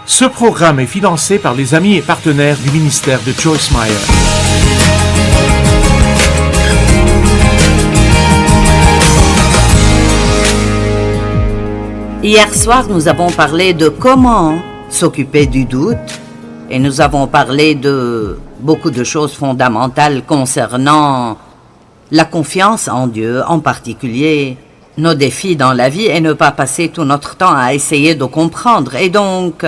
Ce programme est financé par les amis et partenaires du ministère de Joyce Meyer. Hier soir, nous avons parlé de comment s'occuper du doute et nous avons parlé de beaucoup de choses fondamentales concernant la confiance en Dieu, en particulier nos défis dans la vie et ne pas passer tout notre temps à essayer de comprendre. Et donc,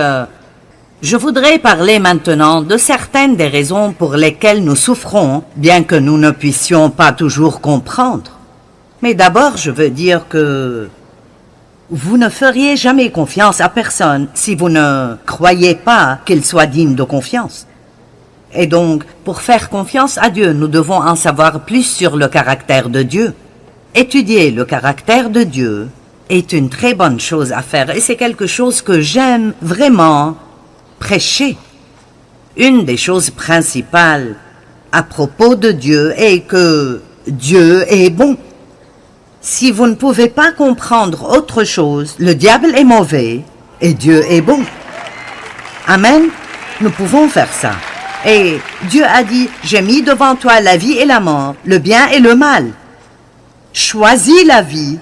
je voudrais parler maintenant de certaines des raisons pour lesquelles nous souffrons, bien que nous ne puissions pas toujours comprendre. Mais d'abord, je veux dire que vous ne feriez jamais confiance à personne si vous ne croyez pas qu'il soit digne de confiance. Et donc, pour faire confiance à Dieu, nous devons en savoir plus sur le caractère de Dieu. Étudier le caractère de Dieu est une très bonne chose à faire et c'est quelque chose que j'aime vraiment prêcher. Une des choses principales à propos de Dieu est que Dieu est bon. Si vous ne pouvez pas comprendre autre chose, le diable est mauvais et Dieu est bon. Amen. Nous pouvons faire ça. Et Dieu a dit, j'ai mis devant toi la vie et la mort, le bien et le mal. Choisis la vie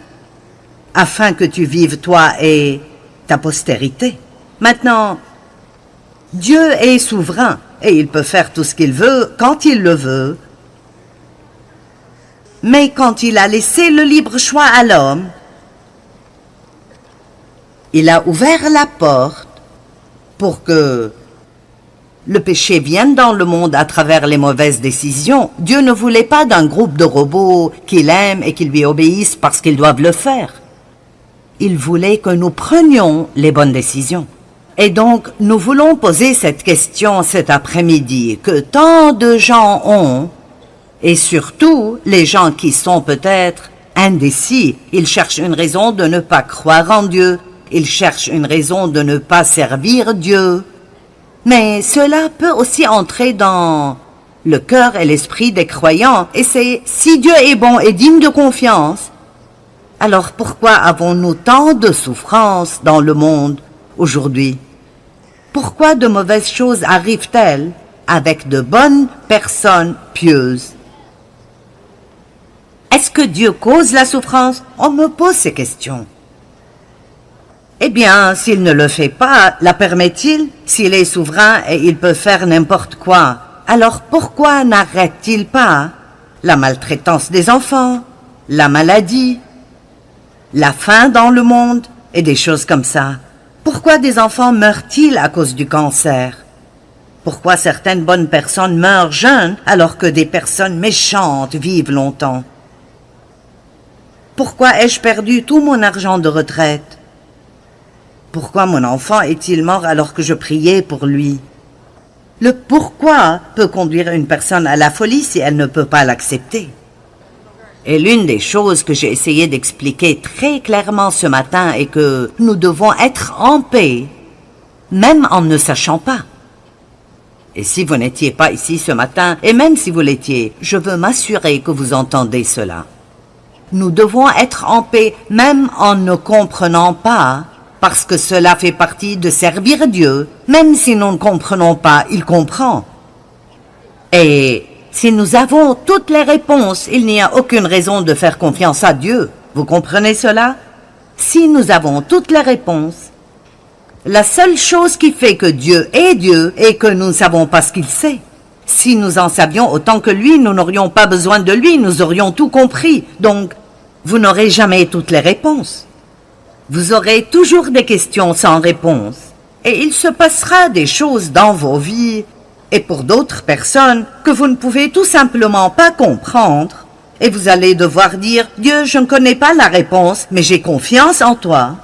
afin que tu vives toi et ta postérité. Maintenant, Dieu est souverain et il peut faire tout ce qu'il veut quand il le veut. Mais quand il a laissé le libre choix à l'homme, il a ouvert la porte pour que le péché vienne dans le monde à travers les mauvaises décisions. Dieu ne voulait pas d'un groupe de robots qu'il aime et qui lui obéissent parce qu'ils doivent le faire. Il voulait que nous prenions les bonnes décisions. Et donc, nous voulons poser cette question cet après-midi que tant de gens ont, et surtout les gens qui sont peut-être indécis. Ils cherchent une raison de ne pas croire en Dieu. Ils cherchent une raison de ne pas servir Dieu. Mais cela peut aussi entrer dans le cœur et l'esprit des croyants. Et c'est, si Dieu est bon et digne de confiance, alors pourquoi avons-nous tant de souffrances dans le monde aujourd'hui? Pourquoi de mauvaises choses arrivent-elles avec de bonnes personnes pieuses? Est-ce que Dieu cause la souffrance? On me pose ces questions. Eh bien, s'il ne le fait pas, la permet-il? S'il est souverain et il peut faire n'importe quoi, alors pourquoi n'arrête-t-il pas la maltraitance des enfants, la maladie, la faim dans le monde et des choses comme ça? Pourquoi des enfants meurent-ils à cause du cancer? Pourquoi certaines bonnes personnes meurent jeunes alors que des personnes méchantes vivent longtemps? Pourquoi ai-je perdu tout mon argent de retraite? Pourquoi mon enfant est-il mort alors que je priais pour lui? Le pourquoi peut conduire une personne à la folie si elle ne peut pas l'accepter. Et l'une des choses que j'ai essayé d'expliquer très clairement ce matin est que nous devons être en paix, même en ne sachant pas. Et si vous n'étiez pas ici ce matin, et même si vous l'étiez, je veux m'assurer que vous entendez cela. Nous devons être en paix, même en ne comprenant pas, parce que cela fait partie de servir Dieu, même si nous ne comprenons pas, il comprend. Et si nous avons toutes les réponses, il n'y a aucune raison de faire confiance à Dieu. Vous comprenez cela? Si nous avons toutes les réponses, la seule chose qui fait que Dieu est que nous ne savons pas ce qu'il sait. Si nous en savions autant que lui, nous n'aurions pas besoin de lui, nous aurions tout compris. Donc, vous n'aurez jamais toutes les réponses. Vous aurez toujours des questions sans réponse. Et il se passera des choses dans vos vies et pour d'autres personnes que vous ne pouvez tout simplement pas comprendre. Et vous allez devoir dire, Dieu, je ne connais pas la réponse, mais j'ai confiance en toi.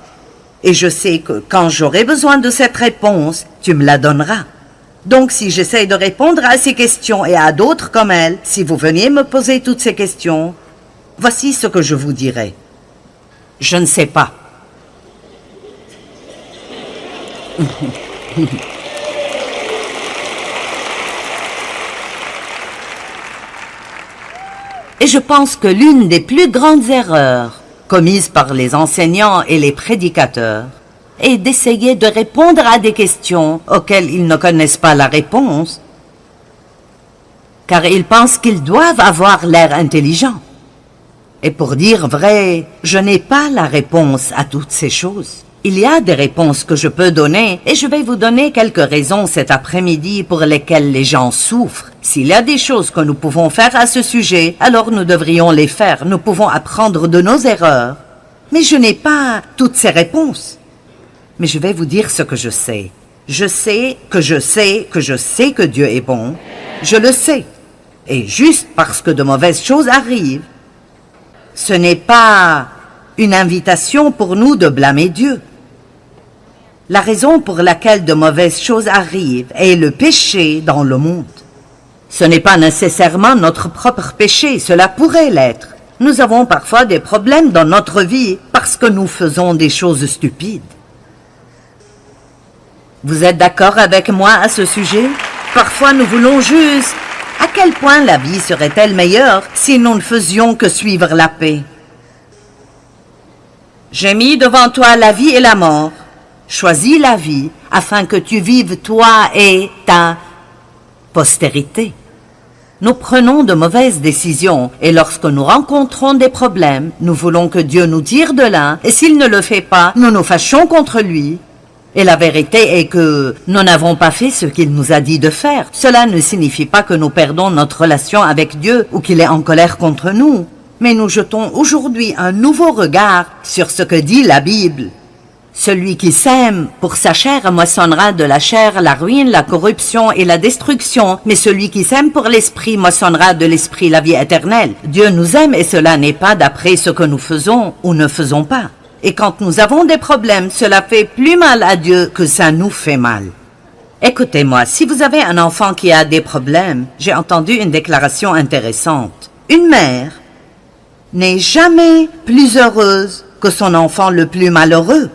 Et je sais que quand j'aurai besoin de cette réponse, tu me la donneras. Donc si j'essaie de répondre à ces questions et à d'autres comme elle, si vous veniez me poser toutes ces questions, voici ce que je vous dirai. Je ne sais pas. Et je pense que l'une des plus grandes erreurs commises par les enseignants et les prédicateurs et d'essayer de répondre à des questions auxquelles ils ne connaissent pas la réponse, car ils pensent qu'ils doivent avoir l'air intelligents. Et pour dire vrai, je n'ai pas la réponse à toutes ces choses. Il y a des réponses que je peux donner et je vais vous donner quelques raisons cet après-midi pour lesquelles les gens souffrent. S'il y a des choses que nous pouvons faire à ce sujet, alors nous devrions les faire. Nous pouvons apprendre de nos erreurs. Mais je n'ai pas toutes ces réponses. Mais je vais vous dire ce que je sais. Je sais que je sais que je sais que Dieu est bon. Je le sais. Et juste parce que de mauvaises choses arrivent, ce n'est pas une invitation pour nous de blâmer Dieu. La raison pour laquelle de mauvaises choses arrivent est le péché dans le monde. Ce n'est pas nécessairement notre propre péché, cela pourrait l'être. Nous avons parfois des problèmes dans notre vie parce que nous faisons des choses stupides. Vous êtes d'accord avec moi à ce sujet? Parfois nous voulons juste... À quel point la vie serait-elle meilleure si nous ne faisions que suivre la paix? J'ai mis devant toi la vie et la mort. Choisis la vie afin que tu vives toi et ta postérité. Nous prenons de mauvaises décisions et lorsque nous rencontrons des problèmes, nous voulons que Dieu nous tire de là et s'il ne le fait pas, nous nous fâchons contre lui. Et la vérité est que nous n'avons pas fait ce qu'il nous a dit de faire. Cela ne signifie pas que nous perdons notre relation avec Dieu ou qu'il est en colère contre nous. Mais nous jetons aujourd'hui un nouveau regard sur ce que dit la Bible. Celui qui sème pour sa chair moissonnera de la chair la ruine, la corruption et la destruction. Mais celui qui sème pour l'esprit moissonnera de l'esprit la vie éternelle. Dieu nous aime et cela n'est pas d'après ce que nous faisons ou ne faisons pas. Et quand nous avons des problèmes, cela fait plus mal à Dieu que ça nous fait mal. Écoutez-moi, si vous avez un enfant qui a des problèmes, j'ai entendu une déclaration intéressante. Une mère n'est jamais plus heureuse que son enfant le plus malheureux.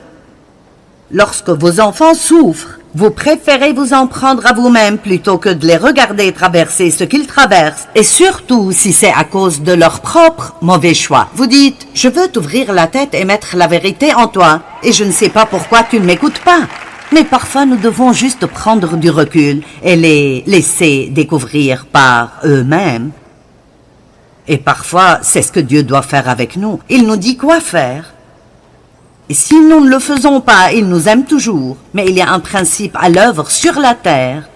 Lorsque vos enfants souffrent, vous préférez vous en prendre à vous-même plutôt que de les regarder traverser ce qu'ils traversent, et surtout si c'est à cause de leur propre mauvais choix. Vous dites, je veux t'ouvrir la tête et mettre la vérité en toi, et je ne sais pas pourquoi tu ne m'écoutes pas. Mais parfois nous devons juste prendre du recul et les laisser découvrir par eux-mêmes. Et parfois, c'est ce que Dieu doit faire avec nous. Il nous dit quoi faire. Et si nous ne le faisons pas, il nous aime toujours. Mais il y a un principe à l'œuvre sur la terre,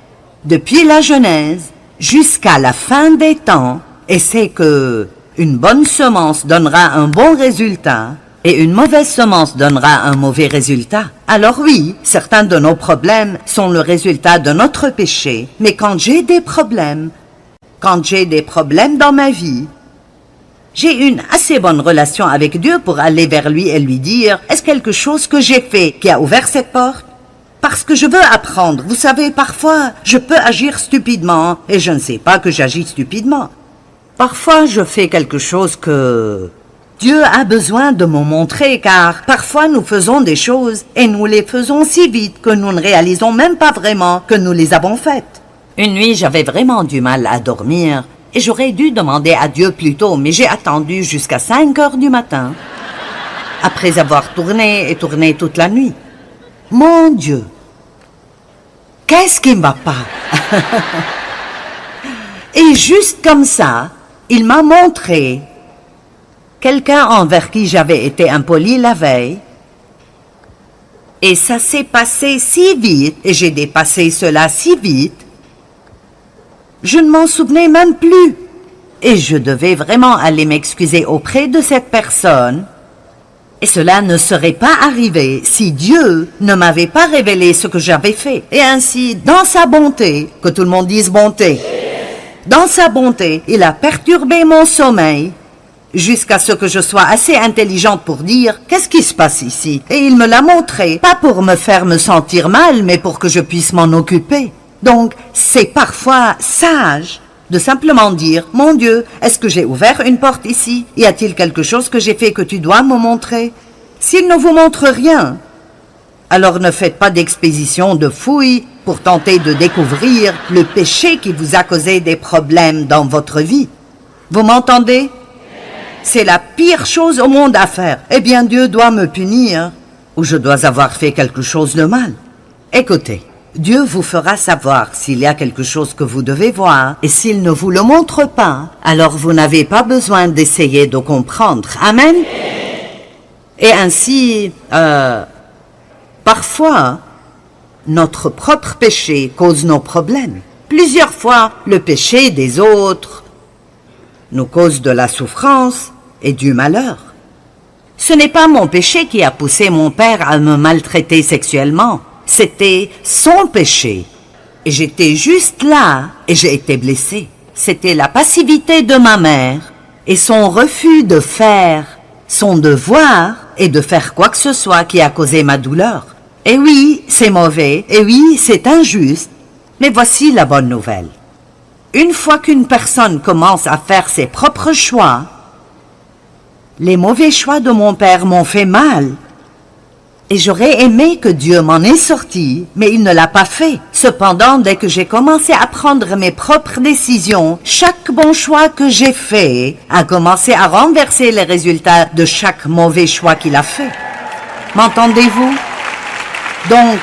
depuis la Genèse jusqu'à la fin des temps, et c'est que une bonne semence donnera un bon résultat, et une mauvaise semence donnera un mauvais résultat. Alors oui, certains de nos problèmes sont le résultat de notre péché, mais quand j'ai des problèmes dans ma vie, j'ai une assez bonne relation avec Dieu pour aller vers lui et lui dire « Est-ce quelque chose que j'ai fait qui a ouvert cette porte ?» Parce que je veux apprendre. Vous savez, parfois, je peux agir stupidement et je ne sais pas que j'agis stupidement. Parfois, je fais quelque chose que Dieu a besoin de me montrer car parfois nous faisons des choses et nous les faisons si vite que nous ne réalisons même pas vraiment que nous les avons faites. Une nuit, j'avais vraiment du mal à dormir. Et j'aurais dû demander à Dieu plus tôt, mais j'ai attendu jusqu'à 5 heures du matin, après avoir tourné et tourné toute la nuit. Mon Dieu, qu'est-ce qui ne va pas? Et juste comme ça, il m'a montré quelqu'un envers qui j'avais été impoli la veille. Et ça s'est passé si vite, et j'ai dépassé cela si vite, je ne m'en souvenais même plus. Et je devais vraiment aller m'excuser auprès de cette personne. Et cela ne serait pas arrivé si Dieu ne m'avait pas révélé ce que j'avais fait. Et ainsi, dans sa bonté, que tout le monde dise bonté, dans sa bonté, il a perturbé mon sommeil jusqu'à ce que je sois assez intelligente pour dire « Qu'est-ce qui se passe ici ?» Et il me l'a montré, pas pour me faire me sentir mal, mais pour que je puisse m'en occuper. Donc, c'est parfois sage de simplement dire « Mon Dieu, est-ce que j'ai ouvert une porte ici? Y a-t-il quelque chose que j'ai fait que tu dois me montrer ?» S'il ne vous montre rien, alors ne faites pas d'expédition de fouilles pour tenter de découvrir le péché qui vous a causé des problèmes dans votre vie. Vous m'entendez? C'est la pire chose au monde à faire. Eh bien, Dieu doit me punir. ou je dois avoir fait quelque chose de mal. Écoutez, Dieu vous fera savoir s'il y a quelque chose que vous devez voir, et s'il ne vous le montre pas, alors vous n'avez pas besoin d'essayer de comprendre. Amen. Et ainsi, parfois, notre propre péché cause nos problèmes. Plusieurs fois, le péché des autres nous cause de la souffrance et du malheur. Ce n'est pas mon péché qui a poussé mon père à me maltraiter sexuellement. C'était son péché. Et j'étais juste là et j'ai été blessée. C'était la passivité de ma mère et son refus de faire son devoir et de faire quoi que ce soit qui a causé ma douleur. Et oui, c'est mauvais, et oui, c'est injuste. Mais voici la bonne nouvelle. Une fois qu'une personne commence à faire ses propres choix, les mauvais choix de mon père m'ont fait mal. Et j'aurais aimé que Dieu m'en ait sorti, mais il ne l'a pas fait. Cependant, dès que j'ai commencé à prendre mes propres décisions, chaque bon choix que j'ai fait a commencé à renverser les résultats de chaque mauvais choix qu'il a fait. M'entendez-vous? Donc,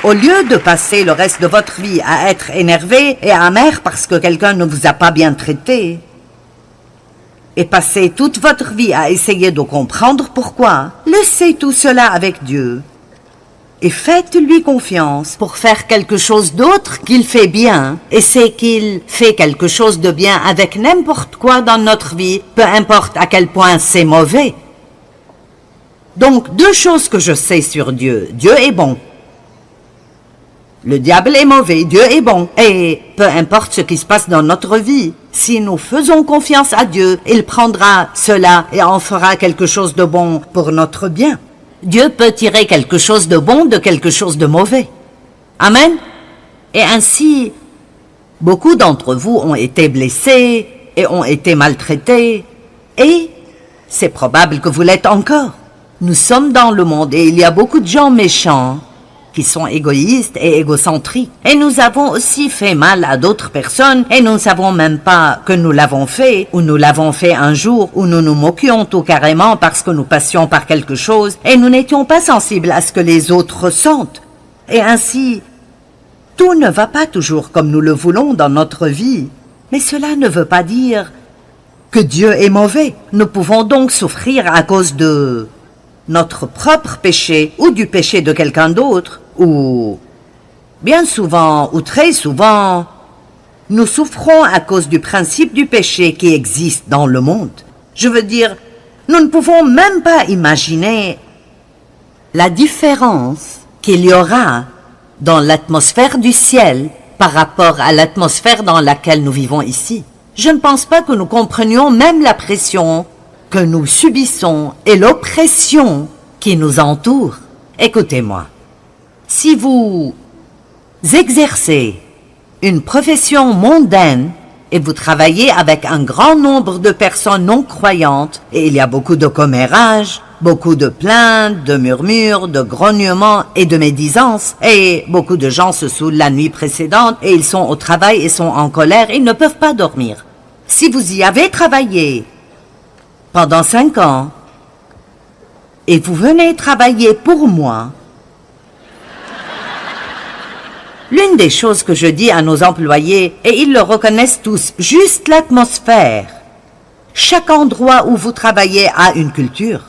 au lieu de passer le reste de votre vie à être énervé et amer parce que quelqu'un ne vous a pas bien traité, et passer toute votre vie à essayer de comprendre pourquoi, laissez tout cela avec Dieu et faites-lui confiance pour faire quelque chose d'autre qu'il fait bien, et c'est qu'il fait quelque chose de bien avec n'importe quoi dans notre vie, peu importe à quel point c'est mauvais. Donc, deux choses que je sais sur Dieu. Dieu est bon. Le diable est mauvais, Dieu est bon. Et peu importe ce qui se passe dans notre vie, si nous faisons confiance à Dieu, il prendra cela et en fera quelque chose de bon pour notre bien. Dieu peut tirer quelque chose de bon de quelque chose de mauvais. Amen. Et ainsi, beaucoup d'entre vous ont été blessés et ont été maltraités. Et c'est probable que vous l'êtes encore. Nous sommes dans le monde et il y a beaucoup de gens méchants qui sont égoïstes et égocentriques. Et nous avons aussi fait mal à d'autres personnes et nous ne savons même pas que nous l'avons fait, ou nous l'avons fait un jour, où nous nous moquions tout carrément parce que nous passions par quelque chose et nous n'étions pas sensibles à ce que les autres ressentent. Et ainsi, tout ne va pas toujours comme nous le voulons dans notre vie. Mais cela ne veut pas dire que Dieu est mauvais. Nous pouvons donc souffrir à cause de notre propre péché ou du péché de quelqu'un d'autre, ou bien souvent ou très souvent, nous souffrons à cause du principe du péché qui existe dans le monde. Je veux dire, nous ne pouvons même pas imaginer la différence qu'il y aura dans l'atmosphère du ciel par rapport à l'atmosphère dans laquelle nous vivons ici. Je ne pense pas que nous comprenions même la pression que nous subissons et l'oppression qui nous entoure. Écoutez-moi, si vous exercez une profession mondaine et vous travaillez avec un grand nombre de personnes non croyantes, et il y a beaucoup de commérages, beaucoup de plaintes, de murmures, de grognements et de médisances, et beaucoup de gens se saoulent la nuit précédente et ils sont au travail et sont en colère, ils ne peuvent pas dormir. Si vous y avez travaillé pendant 5 ans, et vous venez travailler pour moi, l'une des choses que je dis à nos employés, et ils le reconnaissent tous, juste l'atmosphère. Chaque endroit où vous travaillez a une culture.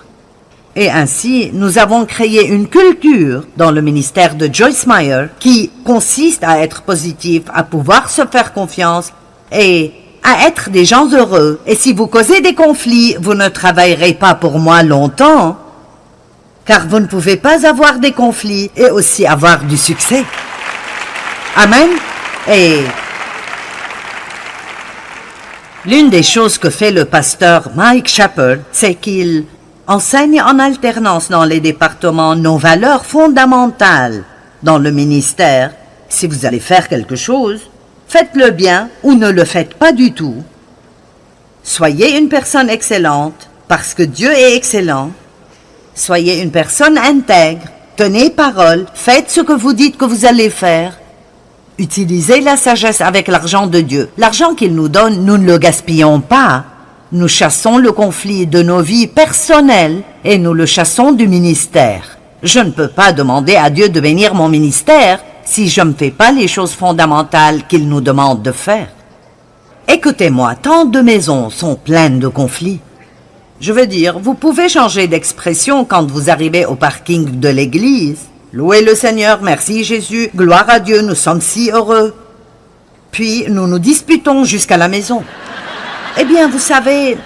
Et ainsi, nous avons créé une culture dans le ministère de Joyce Meyer qui consiste à être positif, à pouvoir se faire confiance et à être des gens heureux. Et si vous causez des conflits, vous ne travaillerez pas pour moi longtemps, car vous ne pouvez pas avoir des conflits et aussi avoir du succès. Amen. Et l'une des choses que fait le pasteur Mike Shepard, c'est qu'il enseigne en alternance dans les départements nos valeurs fondamentales dans le ministère. Si vous allez faire quelque chose, faites-le bien ou ne le faites pas du tout. Soyez une personne excellente parce que Dieu est excellent. Soyez une personne intègre, tenez parole, faites ce que vous dites que vous allez faire. Utilisez la sagesse avec l'argent de Dieu. L'argent qu'il nous donne, nous ne le gaspillons pas. Nous chassons le conflit de nos vies personnelles et nous le chassons du ministère. Je ne peux pas demander à Dieu de bénir mon ministère si je ne fais pas les choses fondamentales qu'il nous demande de faire. Écoutez-moi, tant de maisons sont pleines de conflits. Je veux dire, vous pouvez changer d'expression quand vous arrivez au parking de l'église. Louez le Seigneur, merci Jésus, gloire à Dieu, nous sommes si heureux. Puis nous nous disputons jusqu'à la maison. Eh bien, vous savez...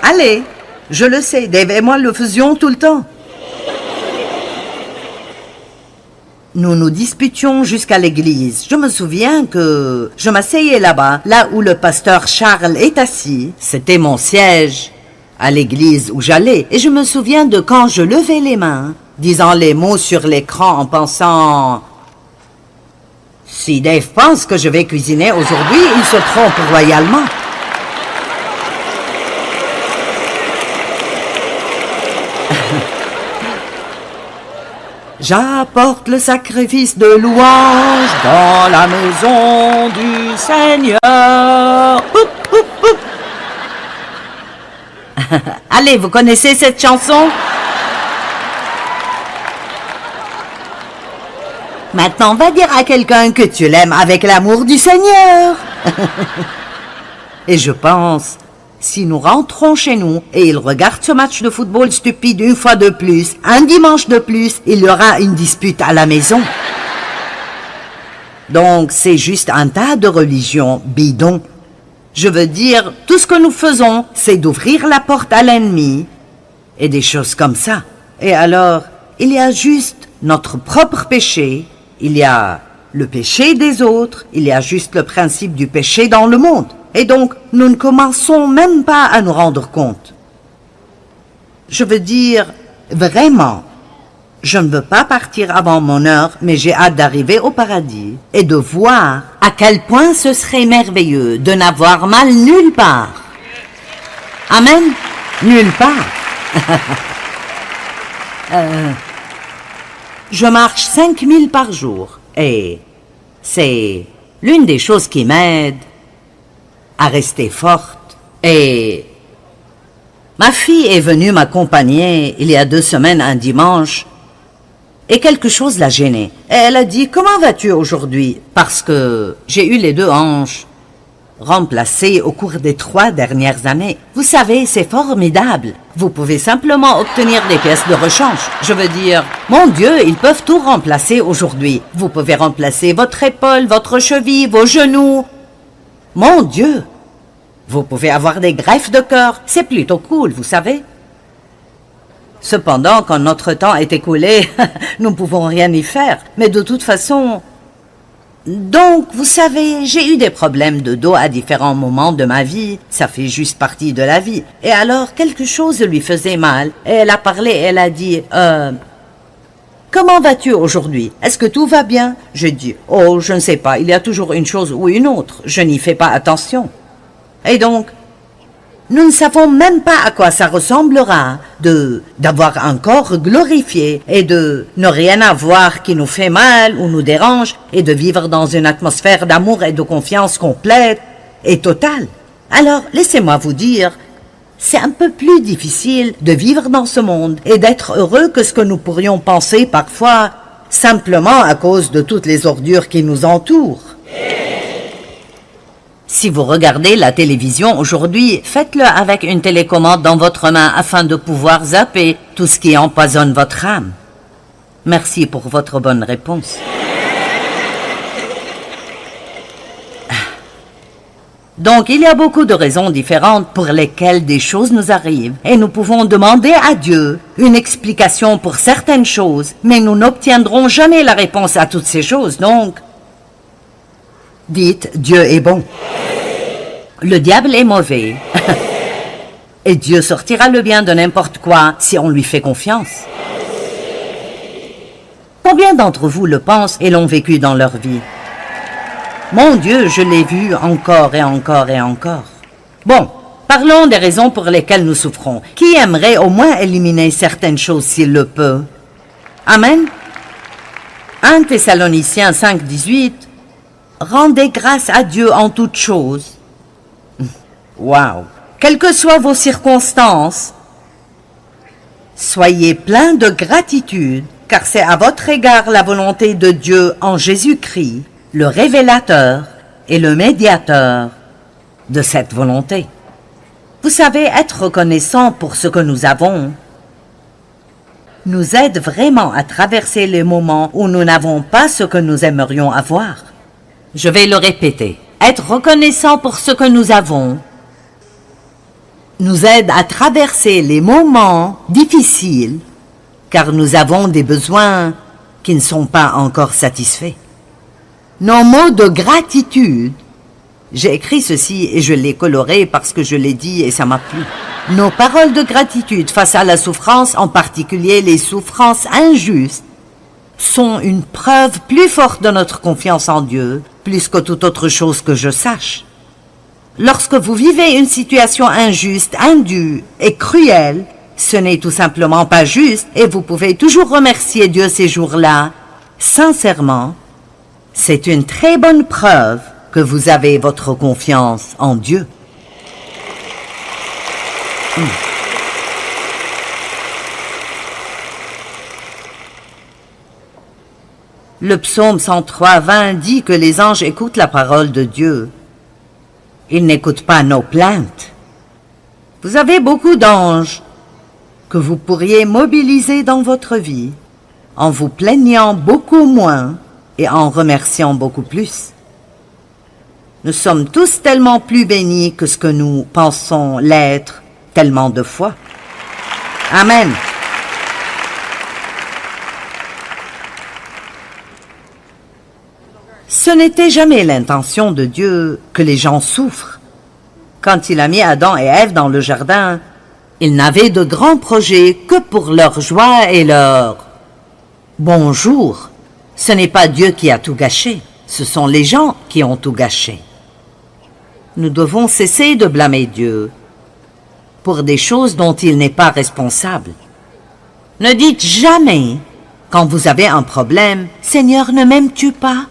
Allez, je le sais, Dave et moi le faisions tout le temps. Nous nous disputions jusqu'à l'église. Je me souviens que je m'asseyais là-bas, là où le pasteur Charles est assis. C'était mon siège à l'église où j'allais. Et je me souviens de quand je levais les mains, disant les mots sur l'écran en pensant... Si Dave pense que je vais cuisiner aujourd'hui, il se trompe royalement. J'apporte le sacrifice de louange dans la maison du Seigneur. Oup, oup, oup. Allez, vous connaissez cette chanson? Maintenant, va dire à quelqu'un que tu l'aimes avec l'amour du Seigneur. Et je pense... Si nous rentrons chez nous et il regarde ce match de football stupide une fois de plus, un dimanche de plus, il y aura une dispute à la maison. Donc c'est juste un tas de religions bidons. Je veux dire, tout ce que nous faisons, c'est d'ouvrir la porte à l'ennemi et des choses comme ça. Et alors, il y a juste notre propre péché, il y a le péché des autres, il y a juste le principe du péché dans le monde. Et donc, nous ne commençons même pas à nous rendre compte. Je veux dire, vraiment, je ne veux pas partir avant mon heure, mais j'ai hâte d'arriver au paradis et de voir à quel point ce serait merveilleux de n'avoir mal nulle part. Amen? Nulle part. Je marche 5000 par jour et c'est l'une des choses qui m'aide à rester forte. Et ma fille est venue m'accompagner il y a 2 semaines un dimanche et quelque chose l'a gênée. Et elle a dit « Comment vas-tu aujourd'hui ?» Parce que j'ai eu les 2 hanches remplacées au cours des 3 dernières années. Vous savez, c'est formidable. Vous pouvez simplement obtenir des pièces de rechange. Je veux dire, mon Dieu, ils peuvent tout remplacer aujourd'hui. Vous pouvez remplacer votre épaule, votre cheville, vos genoux. Mon Dieu! Vous pouvez avoir des greffes de cœur. C'est plutôt cool, vous savez. Cependant, quand notre temps est écoulé, nous ne pouvons rien y faire. Mais de toute façon... Donc, vous savez, j'ai eu des problèmes de dos à différents moments de ma vie. Ça fait juste partie de la vie. Et alors, quelque chose lui faisait mal. Et elle a parlé, elle a dit... Comment vas-tu aujourd'hui? Est-ce que tout va bien? Je dis, oh, je ne sais pas, il y a toujours une chose ou une autre. Je n'y fais pas attention. Et donc, nous ne savons même pas à quoi ça ressemblera d'avoir un corps glorifié et de ne rien avoir qui nous fait mal ou nous dérange et de vivre dans une atmosphère d'amour et de confiance complète et totale. Alors, laissez-moi vous dire, c'est un peu plus difficile de vivre dans ce monde et d'être heureux que ce que nous pourrions penser parfois, simplement à cause de toutes les ordures qui nous entourent. Si vous regardez la télévision aujourd'hui, faites-le avec une télécommande dans votre main afin de pouvoir zapper tout ce qui empoisonne votre âme. Merci pour votre bonne réponse. Donc, il y a beaucoup de raisons différentes pour lesquelles des choses nous arrivent. Et nous pouvons demander à Dieu une explication pour certaines choses, mais nous n'obtiendrons jamais la réponse à toutes ces choses. Donc, dites, Dieu est bon. Le diable est mauvais. Et Dieu sortira le bien de n'importe quoi si on lui fait confiance. Combien d'entre vous le pensent et l'ont vécu dans leur vie? Mon Dieu, je l'ai vu encore et encore et encore. Bon, parlons des raisons pour lesquelles nous souffrons. Qui aimerait au moins éliminer certaines choses s'il le peut? Amen. 1 Thessaloniciens 5, 18. Rendez grâce à Dieu en toutes choses. Waouh! Quelles que soient vos circonstances, soyez pleins de gratitude, car c'est à votre égard la volonté de Dieu en Jésus-Christ, le révélateur et le médiateur de cette volonté. Vous savez, être reconnaissant pour ce que nous avons nous aide vraiment à traverser les moments où nous n'avons pas ce que nous aimerions avoir. Je vais le répéter. Être reconnaissant pour ce que nous avons nous aide à traverser les moments difficiles, car nous avons des besoins qui ne sont pas encore satisfaits. Nos mots de gratitude, j'ai écrit ceci et je l'ai coloré parce que je l'ai dit et ça m'a plu. Nos paroles de gratitude face à la souffrance, en particulier les souffrances injustes, sont une preuve plus forte de notre confiance en Dieu, plus que toute autre chose que je sache. Lorsque vous vivez une situation injuste, indue et cruelle, ce n'est tout simplement pas juste et vous pouvez toujours remercier Dieu ces jours-là. Sincèrement, c'est une très bonne preuve que vous avez votre confiance en Dieu. Le psaume 103:20 dit que les anges écoutent la parole de Dieu. Ils n'écoutent pas nos plaintes. Vous avez beaucoup d'anges que vous pourriez mobiliser dans votre vie en vous plaignant beaucoup moins et en remerciant beaucoup plus. Nous sommes tous tellement plus bénis que ce que nous pensons l'être tellement de fois. Amen. Ce n'était jamais l'intention de Dieu que les gens souffrent. Quand il a mis Adam et Ève dans le jardin, il n'avait de grands projets que pour leur joie et leur bonjour. Ce n'est pas Dieu qui a tout gâché, ce sont les gens qui ont tout gâché. Nous devons cesser de blâmer Dieu pour des choses dont il n'est pas responsable. Ne dites jamais, quand vous avez un problème, « Seigneur, ne m'aimes-tu pas ?»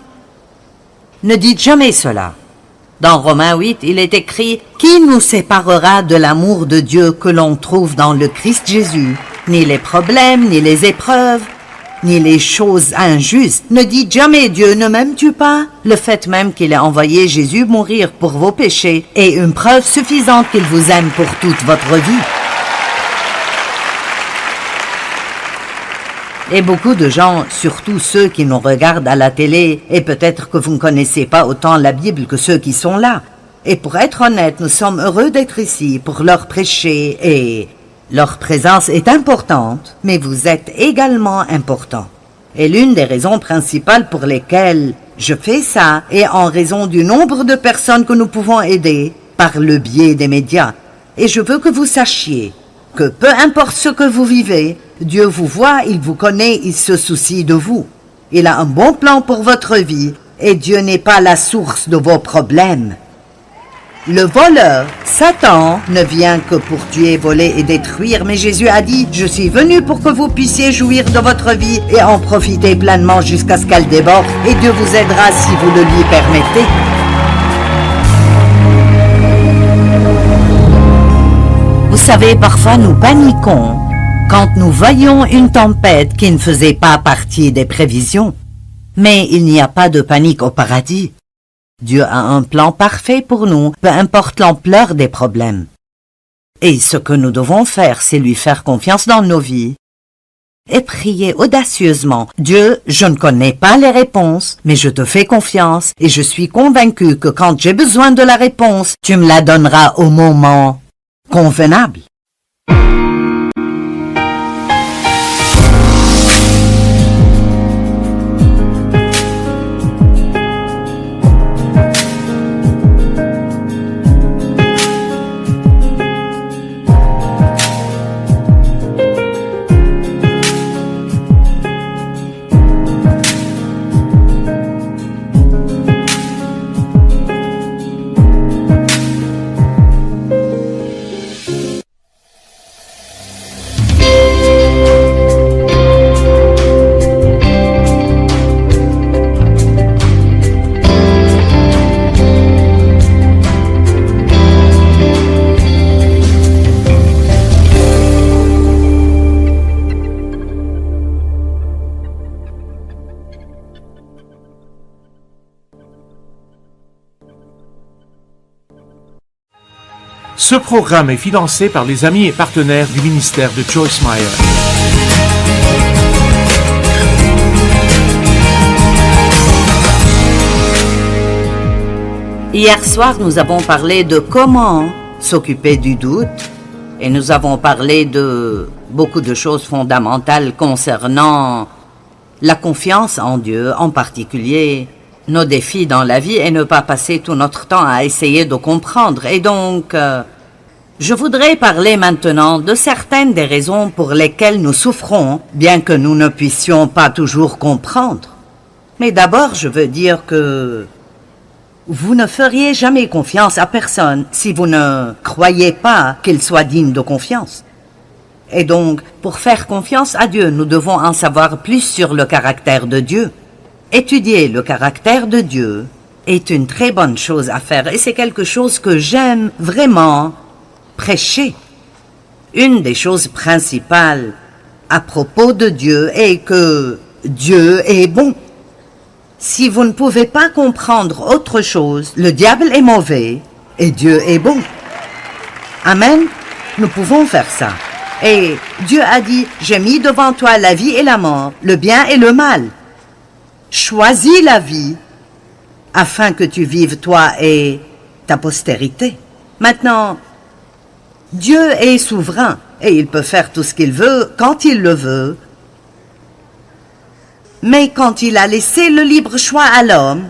Ne dites jamais cela. Dans Romains 8, il est écrit « Qui nous séparera de l'amour de Dieu que l'on trouve dans le Christ Jésus? Ni les problèmes, ni les épreuves, ni les choses injustes. Ne dites jamais « Dieu, ne m'aimes-tu pas ?» Le fait même qu'il ait envoyé Jésus mourir pour vos péchés est une preuve suffisante qu'il vous aime pour toute votre vie. Et beaucoup de gens, surtout ceux qui nous regardent à la télé, et peut-être que vous ne connaissez pas autant la Bible que ceux qui sont là. Et pour être honnête, nous sommes heureux d'être ici pour leur prêcher et leur présence est importante, mais vous êtes également important. Et l'une des raisons principales pour lesquelles je fais ça est en raison du nombre de personnes que nous pouvons aider par le biais des médias. Et je veux que vous sachiez que peu importe ce que vous vivez, Dieu vous voit, il vous connaît, il se soucie de vous. Il a un bon plan pour votre vie et Dieu n'est pas la source de vos problèmes. Le voleur, Satan, ne vient que pour tuer, voler et détruire, mais Jésus a dit « Je suis venu pour que vous puissiez jouir de votre vie et en profiter pleinement jusqu'à ce qu'elle déborde, et Dieu vous aidera si vous le lui permettez. » Vous savez, parfois nous paniquons quand nous voyons une tempête qui ne faisait pas partie des prévisions. Mais il n'y a pas de panique au paradis. Dieu a un plan parfait pour nous, peu importe l'ampleur des problèmes. Et ce que nous devons faire, c'est lui faire confiance dans nos vies et prier audacieusement. Dieu, je ne connais pas les réponses, mais je te fais confiance et je suis convaincu que quand j'ai besoin de la réponse, tu me la donneras au moment convenable. Ce programme est financé par les amis et partenaires du ministère de Joyce Meyer. Hier soir, nous avons parlé de comment s'occuper du doute et nous avons parlé de beaucoup de choses fondamentales concernant la confiance en Dieu, en particulier nos défis dans la vie et ne pas passer tout notre temps à essayer de comprendre. Et donc, je voudrais parler maintenant de certaines des raisons pour lesquelles nous souffrons, bien que nous ne puissions pas toujours comprendre. Mais d'abord, je veux dire que vous ne feriez jamais confiance à personne si vous ne croyez pas qu'il soit digne de confiance. Et donc, pour faire confiance à Dieu, nous devons en savoir plus sur le caractère de Dieu. Étudier le caractère de Dieu est une très bonne chose à faire et c'est quelque chose que j'aime vraiment prêcher. Une des choses principales à propos de Dieu est que Dieu est bon. Si vous ne pouvez pas comprendre autre chose, le diable est mauvais et Dieu est bon. Amen. Nous pouvons faire ça. Et Dieu a dit, j'ai mis devant toi la vie et la mort, le bien et le mal. Choisis la vie afin que tu vives toi et ta postérité. Maintenant, Dieu est souverain et il peut faire tout ce qu'il veut quand il le veut. Mais quand il a laissé le libre choix à l'homme,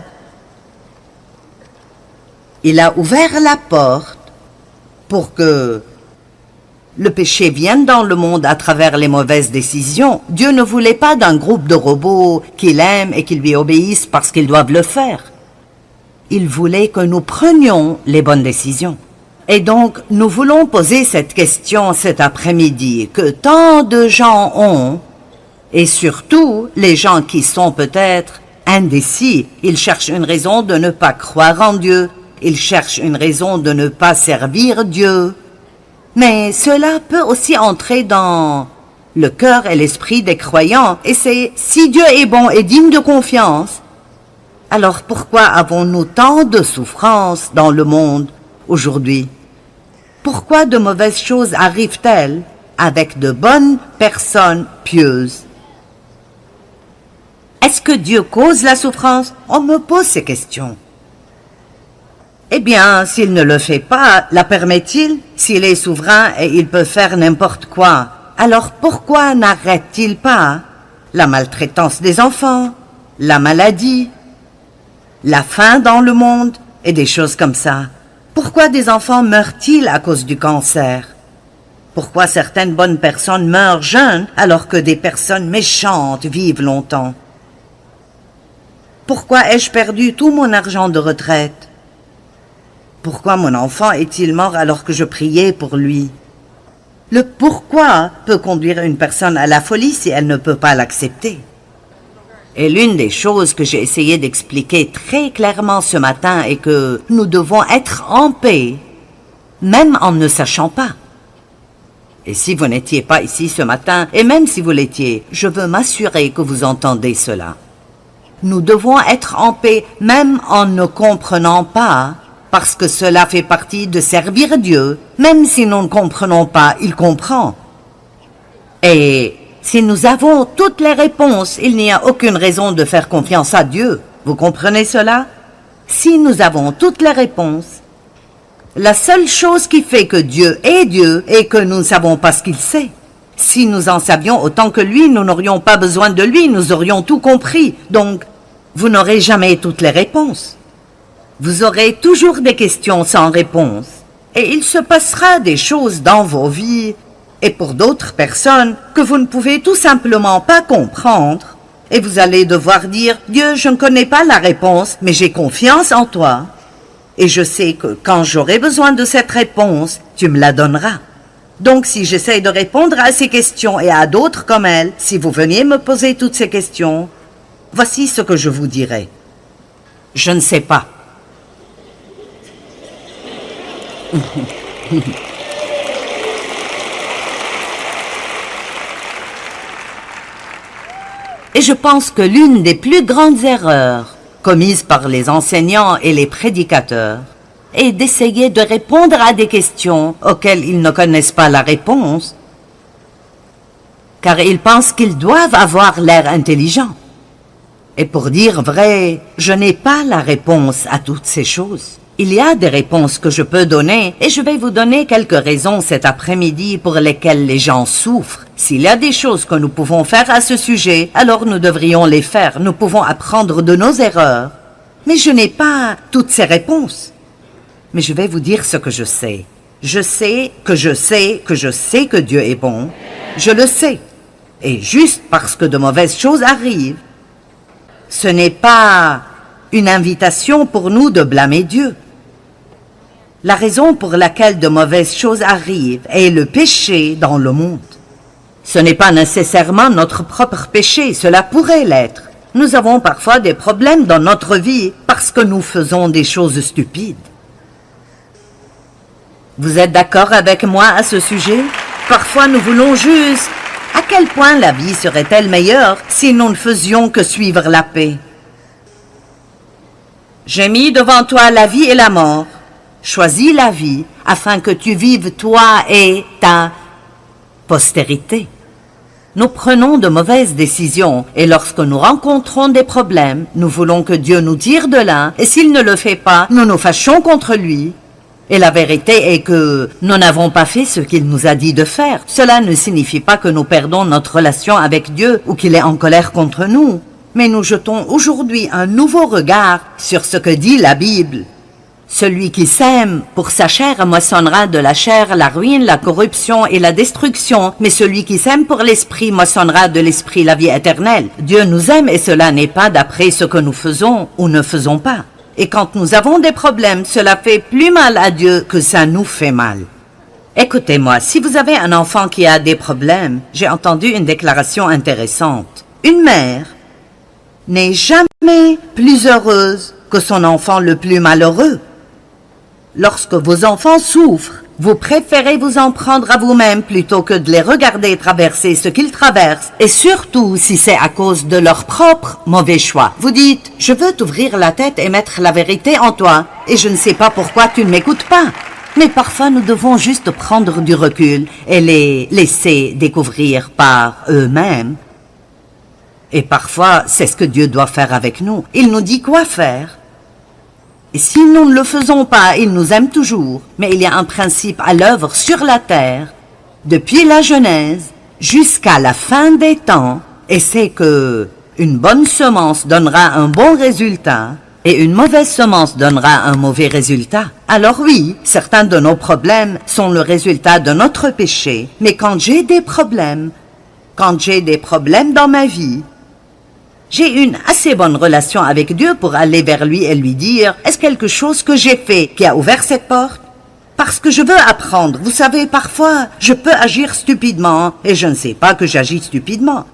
il a ouvert la porte pour que le péché vienne dans le monde à travers les mauvaises décisions. Dieu ne voulait pas d'un groupe de robots qu'il aime et qui lui obéissent parce qu'ils doivent le faire. Il voulait que nous prenions les bonnes décisions. Et donc, nous voulons poser cette question cet après-midi que tant de gens ont, et surtout les gens qui sont peut-être indécis. Ils cherchent une raison de ne pas croire en Dieu. Ils cherchent une raison de ne pas servir Dieu. Mais cela peut aussi entrer dans le cœur et l'esprit des croyants. Et c'est, si Dieu est bon et digne de confiance, alors pourquoi avons-nous tant de souffrances dans le monde aujourd'hui? Pourquoi de mauvaises choses arrivent-elles avec de bonnes personnes pieuses? Est-ce que Dieu cause la souffrance? On me pose ces questions. Eh bien, s'il ne le fait pas, la permet-il? S'il est souverain et il peut faire n'importe quoi, alors pourquoi n'arrête-t-il pas la maltraitance des enfants, la maladie, la faim dans le monde et des choses comme ça? Pourquoi des enfants meurent-ils à cause du cancer? Pourquoi certaines bonnes personnes meurent jeunes alors que des personnes méchantes vivent longtemps? Pourquoi ai-je perdu tout mon argent de retraite? Pourquoi mon enfant est-il mort alors que je priais pour lui? Le pourquoi peut conduire une personne à la folie si elle ne peut pas l'accepter. Et l'une des choses que j'ai essayé d'expliquer très clairement ce matin est que nous devons être en paix, même en ne sachant pas. Et si vous n'étiez pas ici ce matin, et même si vous l'étiez, je veux m'assurer que vous entendez cela. Nous devons être en paix même en ne comprenant pas, parce que cela fait partie de servir Dieu. Même si nous ne comprenons pas, il comprend. Et si nous avons toutes les réponses, il n'y a aucune raison de faire confiance à Dieu. Vous comprenez cela? Si nous avons toutes les réponses, la seule chose qui fait que Dieu est que nous ne savons pas ce qu'il sait. Si nous en savions autant que lui, nous n'aurions pas besoin de lui, nous aurions tout compris. Donc, vous n'aurez jamais toutes les réponses. Vous aurez toujours des questions sans réponse. Et il se passera des choses dans vos vies et pour d'autres personnes que vous ne pouvez tout simplement pas comprendre. Et vous allez devoir dire, Dieu, je ne connais pas la réponse, mais j'ai confiance en toi. Et je sais que quand j'aurai besoin de cette réponse, tu me la donneras. Donc si j'essaie de répondre à ces questions et à d'autres comme elle, si vous veniez me poser toutes ces questions, voici ce que je vous dirai. Je ne sais pas. Et je pense que l'une des plus grandes erreurs commises par les enseignants et les prédicateurs et d'essayer de répondre à des questions auxquelles ils ne connaissent pas la réponse, car ils pensent qu'ils doivent avoir l'air intelligents. Et pour dire vrai, je n'ai pas la réponse à toutes ces choses. Il y a des réponses que je peux donner et je vais vous donner quelques raisons cet après-midi pour lesquelles les gens souffrent. S'il y a des choses que nous pouvons faire à ce sujet, alors nous devrions les faire. Nous pouvons apprendre de nos erreurs. Mais je n'ai pas toutes ces réponses. Mais je vais vous dire ce que je sais. Je sais que je sais que je sais que Dieu est bon. Je le sais. Et juste parce que de mauvaises choses arrivent, ce n'est pas une invitation pour nous de blâmer Dieu. La raison pour laquelle de mauvaises choses arrivent est le péché dans le monde. Ce n'est pas nécessairement notre propre péché, cela pourrait l'être. Nous avons parfois des problèmes dans notre vie parce que nous faisons des choses stupides. Vous êtes d'accord avec moi à ce sujet? Parfois nous voulons juste... À quel point la vie serait-elle meilleure si nous ne faisions que suivre la paix? J'ai mis devant toi la vie et la mort. Choisis la vie afin que tu vives toi et ta postérité. Nous prenons de mauvaises décisions et lorsque nous rencontrons des problèmes, nous voulons que Dieu nous tire de là et s'il ne le fait pas, nous nous fâchons contre lui. Et la vérité est que nous n'avons pas fait ce qu'il nous a dit de faire. Cela ne signifie pas que nous perdons notre relation avec Dieu ou qu'il est en colère contre nous. Mais nous jetons aujourd'hui un nouveau regard sur ce que dit la Bible. Celui qui sème pour sa chair moissonnera de la chair la ruine, la corruption et la destruction. Mais celui qui sème pour l'esprit moissonnera de l'esprit la vie éternelle. Dieu nous aime et cela n'est pas d'après ce que nous faisons ou ne faisons pas. Et quand nous avons des problèmes, cela fait plus mal à Dieu que ça nous fait mal. Écoutez-moi, si vous avez un enfant qui a des problèmes, j'ai entendu une déclaration intéressante. Une mère n'est jamais plus heureuse que son enfant le plus malheureux. Lorsque vos enfants souffrent, vous préférez vous en prendre à vous-même plutôt que de les regarder traverser ce qu'ils traversent, et surtout si c'est à cause de leur propre mauvais choix. Vous dites, je veux t'ouvrir la tête et mettre la vérité en toi, et je ne sais pas pourquoi tu ne m'écoutes pas. Mais parfois nous devons juste prendre du recul et les laisser découvrir par eux-mêmes. Et parfois, c'est ce que Dieu doit faire avec nous. Il nous dit quoi faire. Et si nous ne le faisons pas, il nous aime toujours. Mais il y a un principe à l'œuvre sur la terre, depuis la Genèse jusqu'à la fin des temps, et c'est que une bonne semence donnera un bon résultat, et une mauvaise semence donnera un mauvais résultat. Alors oui, certains de nos problèmes sont le résultat de notre péché, mais quand j'ai des problèmes dans ma vie, j'ai une assez bonne relation avec Dieu pour aller vers lui et lui dire « Est-ce quelque chose que j'ai fait qui a ouvert cette porte ?» Parce que je veux apprendre. Vous savez, parfois, je peux agir stupidement et je ne sais pas que j'agis stupidement.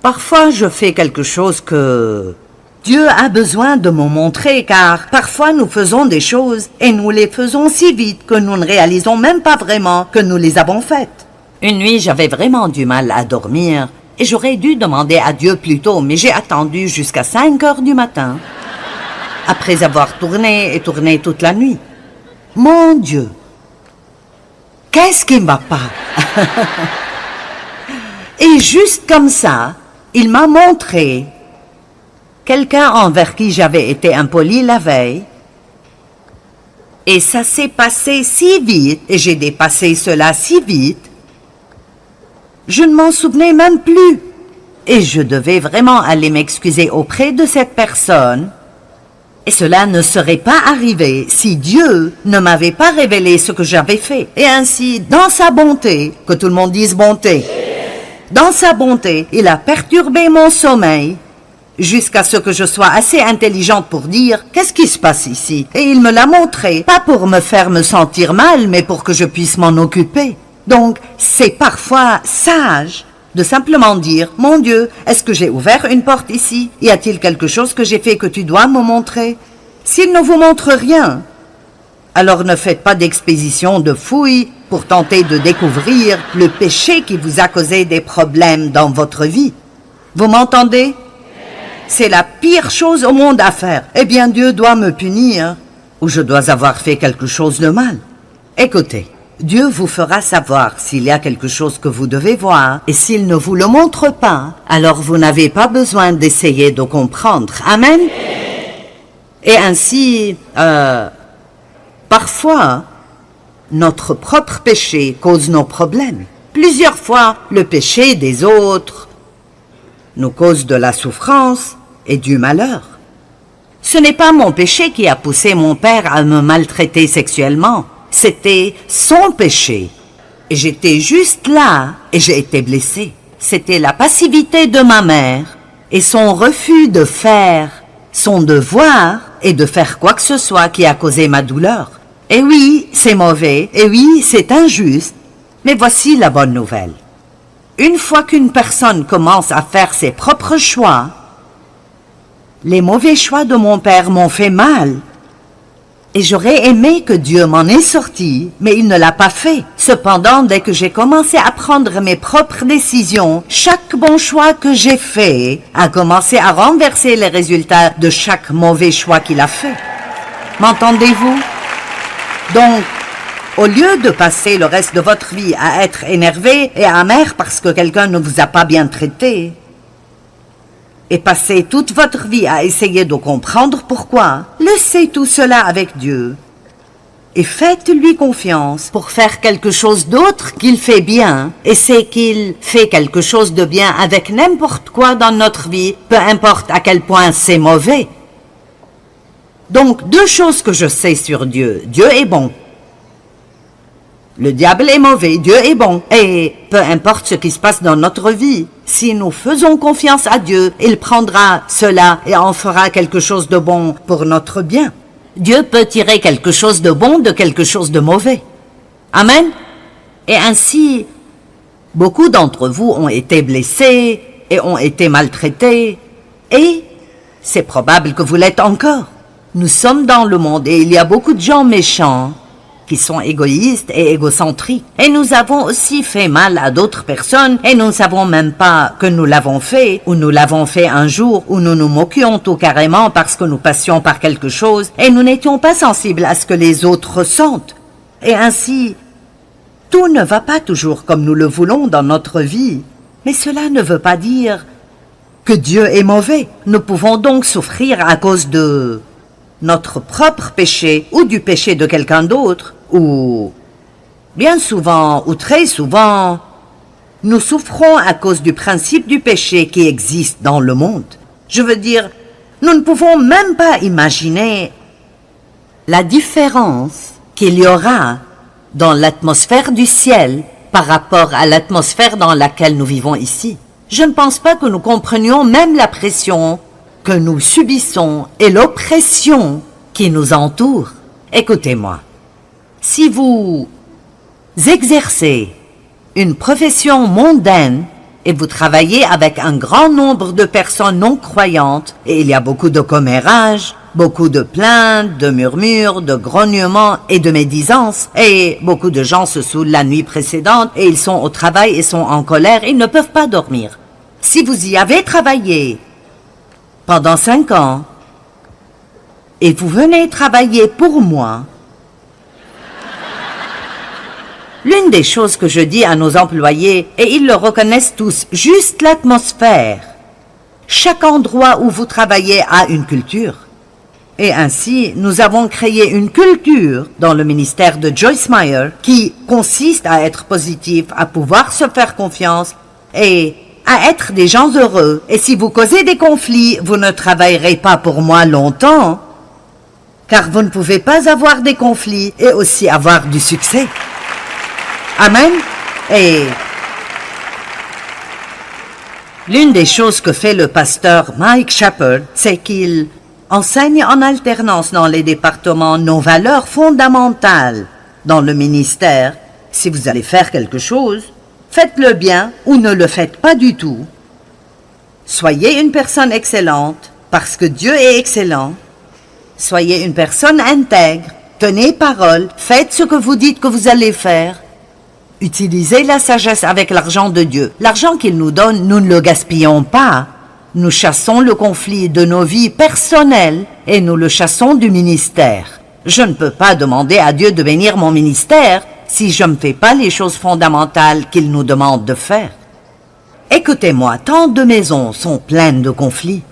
Parfois, je fais quelque chose que Dieu a besoin de me montrer car parfois nous faisons des choses et nous les faisons si vite que nous ne réalisons même pas vraiment que nous les avons faites. Une nuit, j'avais vraiment du mal à dormir. Et j'aurais dû demander à Dieu plus tôt, mais j'ai attendu jusqu'à 5 heures du matin, après avoir tourné et tourné toute la nuit. Mon Dieu, qu'est-ce qui ne va pas? Et juste comme ça, il m'a montré quelqu'un envers qui j'avais été impoli la veille. Et ça s'est passé si vite, et j'ai dépassé cela si vite, je ne m'en souvenais même plus. Et je devais vraiment aller m'excuser auprès de cette personne. Et cela ne serait pas arrivé si Dieu ne m'avait pas révélé ce que j'avais fait. Et ainsi, dans sa bonté, que tout le monde dise bonté, dans sa bonté, il a perturbé mon sommeil jusqu'à ce que je sois assez intelligente pour dire « Qu'est-ce qui se passe ici ?» Et il me l'a montré, pas pour me faire me sentir mal, mais pour que je puisse m'en occuper. Donc, c'est parfois sage de simplement dire « Mon Dieu, est-ce que j'ai ouvert une porte ici? Y a-t-il quelque chose que j'ai fait que tu dois me montrer ?» S'il ne vous montre rien, alors ne faites pas d'expédition de fouilles pour tenter de découvrir le péché qui vous a causé des problèmes dans votre vie. Vous m'entendez? C'est la pire chose au monde à faire. Eh bien, Dieu doit me punir. ou je dois avoir fait quelque chose de mal. Écoutez, Dieu vous fera savoir s'il y a quelque chose que vous devez voir, et s'il ne vous le montre pas, alors vous n'avez pas besoin d'essayer de comprendre. Amen. Et ainsi, parfois, notre propre péché cause nos problèmes. Plusieurs fois, le péché des autres nous cause de la souffrance et du malheur. Ce n'est pas mon péché qui a poussé mon père à me maltraiter sexuellement. C'était son péché. Et j'étais juste là et j'ai été blessée. C'était la passivité de ma mère et son refus de faire son devoir et de faire quoi que ce soit qui a causé ma douleur. Et oui, c'est mauvais, et oui, c'est injuste. Mais voici la bonne nouvelle. Une fois qu'une personne commence à faire ses propres choix, les mauvais choix de mon père m'ont fait mal. Et j'aurais aimé que Dieu m'en ait sorti, mais il ne l'a pas fait. Cependant, dès que j'ai commencé à prendre mes propres décisions, chaque bon choix que j'ai fait a commencé à renverser les résultats de chaque mauvais choix qu'il a fait. M'entendez-vous? Donc, au lieu de passer le reste de votre vie à être énervé et amer parce que quelqu'un ne vous a pas bien traité, et passer toute votre vie à essayer de comprendre pourquoi, laissez tout cela avec Dieu et faites-lui confiance pour faire quelque chose d'autre qu'il fait bien, et c'est qu'il fait quelque chose de bien avec n'importe quoi dans notre vie, peu importe à quel point c'est mauvais. Donc, deux choses que je sais sur Dieu. Dieu est bon. Le diable est mauvais, Dieu est bon. Et peu importe ce qui se passe dans notre vie, si nous faisons confiance à Dieu, il prendra cela et en fera quelque chose de bon pour notre bien. Dieu peut tirer quelque chose de bon de quelque chose de mauvais. Amen. Et ainsi, beaucoup d'entre vous ont été blessés et ont été maltraités. Et c'est probable que vous l'êtes encore. Nous sommes dans le monde et il y a beaucoup de gens méchants qui sont égoïstes et égocentriques. Et nous avons aussi fait mal à d'autres personnes et nous ne savons même pas que nous l'avons fait, ou nous l'avons fait un jour, où nous nous moquions tout carrément parce que nous passions par quelque chose et nous n'étions pas sensibles à ce que les autres ressentent. Et ainsi, tout ne va pas toujours comme nous le voulons dans notre vie. Mais cela ne veut pas dire que Dieu est mauvais. Nous pouvons donc souffrir à cause de notre propre péché ou du péché de quelqu'un d'autre, ou bien souvent ou très souvent, nous souffrons à cause du principe du péché qui existe dans le monde. Je veux dire, nous ne pouvons même pas imaginer la différence qu'il y aura dans l'atmosphère du ciel par rapport à l'atmosphère dans laquelle nous vivons ici. Je ne pense pas que nous comprenions même la pression que nous subissons et l'oppression qui nous entoure. Écoutez-moi, si vous exercez une profession mondaine et vous travaillez avec un grand nombre de personnes non croyantes, et il y a beaucoup de commérages, beaucoup de plaintes, de murmures, de grognements et de médisances, et beaucoup de gens se saoulent la nuit précédente et ils sont au travail et sont en colère et ils ne peuvent pas dormir. Si vous y avez travaillé pendant 5 ans, et vous venez travailler pour moi, l'une des choses que je dis à nos employés, et ils le reconnaissent tous, juste l'atmosphère. Chaque endroit où vous travaillez a une culture. Et ainsi, nous avons créé une culture dans le ministère de Joyce Meyer qui consiste à être positif, à pouvoir se faire confiance et à être des gens heureux. Et si vous causez des conflits, vous ne travaillerez pas pour moi longtemps, car vous ne pouvez pas avoir des conflits et aussi avoir du succès. Amen. Et l'une des choses que fait le pasteur Mike Shepherd, c'est qu'il enseigne en alternance dans les départements nos valeurs fondamentales dans le ministère. Si vous allez faire quelque chose, faites-le bien ou ne le faites pas du tout. Soyez une personne excellente parce que Dieu est excellent. Soyez une personne intègre, tenez parole, faites ce que vous dites que vous allez faire. Utilisez la sagesse avec l'argent de Dieu. L'argent qu'il nous donne, nous ne le gaspillons pas. Nous chassons le conflit de nos vies personnelles et nous le chassons du ministère. Je ne peux pas demander à Dieu de bénir mon ministère si je ne fais pas les choses fondamentales qu'il nous demande de faire. Écoutez-moi, tant de maisons sont pleines de conflits.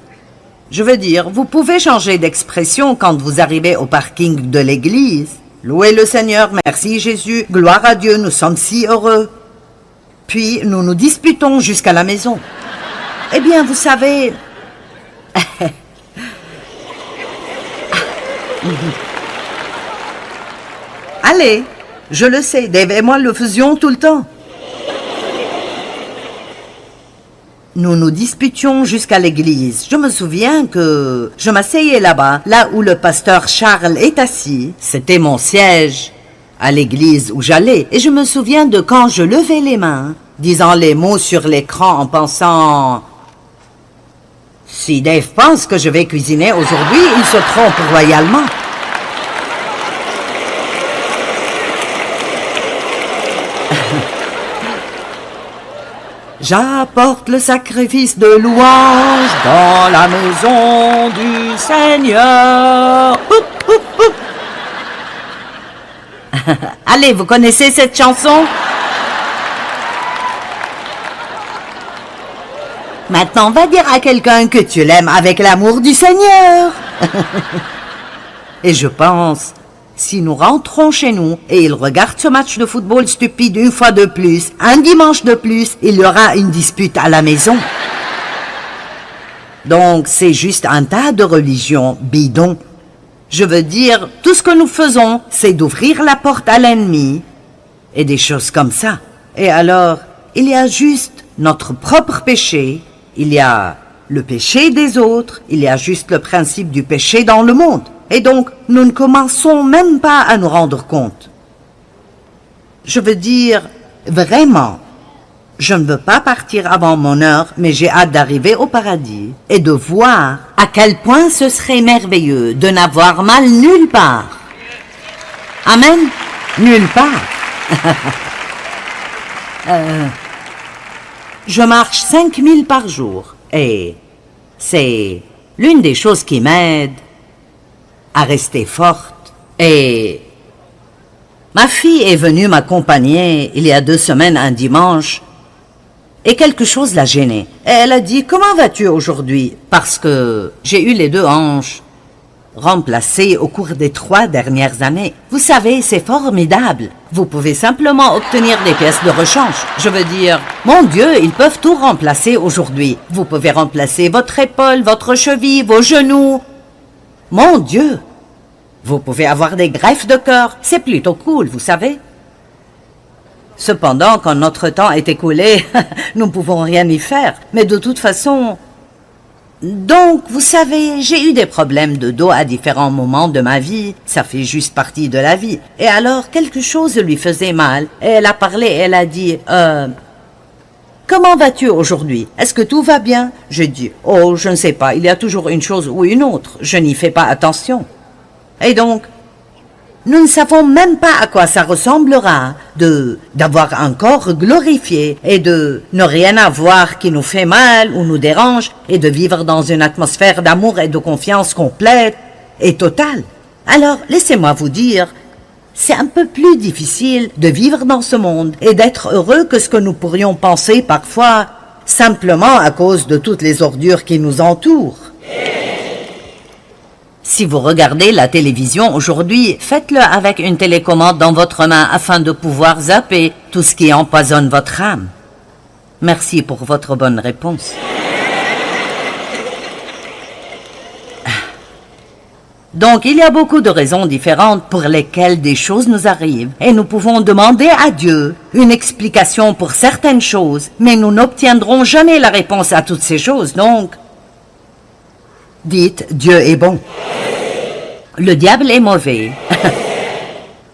Je veux dire, vous pouvez changer d'expression quand vous arrivez au parking de l'église. Louez le Seigneur, merci Jésus, gloire à Dieu, nous sommes si heureux. Puis nous nous disputons jusqu'à la maison. Eh bien, vous savez... Allez, je le sais, Dave et moi le faisions tout le temps. Nous nous disputions jusqu'à l'église. Je me souviens que je m'asseyais là-bas, là où le pasteur Charles est assis. C'était mon siège à l'église où j'allais. Et je me souviens de quand je levais les mains, disant les mots sur l'écran en pensant... Si Dave pense que je vais cuisiner aujourd'hui, il se trompe royalement. J'apporte le sacrifice de louange dans la maison du Seigneur. Oup, oup, oup. Allez, vous connaissez cette chanson? Maintenant, va dire à quelqu'un que tu l'aimes avec l'amour du Seigneur. Et je pense... Si nous rentrons chez nous et il regarde ce match de football stupide une fois de plus, un dimanche de plus, il y aura une dispute à la maison. Donc c'est juste un tas de religions bidons. Je veux dire, tout ce que nous faisons, c'est d'ouvrir la porte à l'ennemi et des choses comme ça. Et alors, il y a juste notre propre péché, il y a le péché des autres, il y a juste le principe du péché dans le monde. Et donc, nous ne commençons même pas à nous rendre compte. Je veux dire, vraiment, je ne veux pas partir avant mon heure, mais j'ai hâte d'arriver au paradis et de voir à quel point ce serait merveilleux de n'avoir mal nulle part. Amen? Nulle part. Je marche 5000 par jour et c'est l'une des choses qui m'aide à rester forte. Et ma fille est venue m'accompagner il y a 2 semaines un dimanche et quelque chose l'a gênée. Et elle a dit « Comment vas-tu aujourd'hui ?» Parce que j'ai eu les 2 hanches remplacées au cours des 3 dernières années. Vous savez, c'est formidable. Vous pouvez simplement obtenir des pièces de rechange. Je veux dire, mon Dieu, ils peuvent tout remplacer aujourd'hui. Vous pouvez remplacer votre épaule, votre cheville, vos genoux. Mon Dieu! Vous pouvez avoir des greffes de cœur. C'est plutôt cool, vous savez. Cependant, quand notre temps est écoulé, nous ne pouvons rien y faire. Mais de toute façon... Donc, vous savez, j'ai eu des problèmes de dos à différents moments de ma vie. Ça fait juste partie de la vie. Et alors, quelque chose lui faisait mal. Et elle a parlé, elle a dit... Comment vas-tu aujourd'hui? Est-ce que tout va bien? J'ai dit, oh, je ne sais pas, il y a toujours une chose ou une autre, je n'y fais pas attention. Et donc, nous ne savons même pas à quoi ça ressemblera d'avoir un corps glorifié et de ne rien avoir qui nous fait mal ou nous dérange et de vivre dans une atmosphère d'amour et de confiance complète et totale. Alors, laissez-moi vous dire, c'est un peu plus difficile de vivre dans ce monde et d'être heureux que ce que nous pourrions penser parfois, simplement à cause de toutes les ordures qui nous entourent. Si vous regardez la télévision aujourd'hui, faites-le avec une télécommande dans votre main afin de pouvoir zapper tout ce qui empoisonne votre âme. Merci pour votre bonne réponse. Donc, il y a beaucoup de raisons différentes pour lesquelles des choses nous arrivent, et nous pouvons demander à Dieu une explication pour certaines choses, mais nous n'obtiendrons jamais la réponse à toutes ces choses, donc, dites, Dieu est bon. Le diable est mauvais.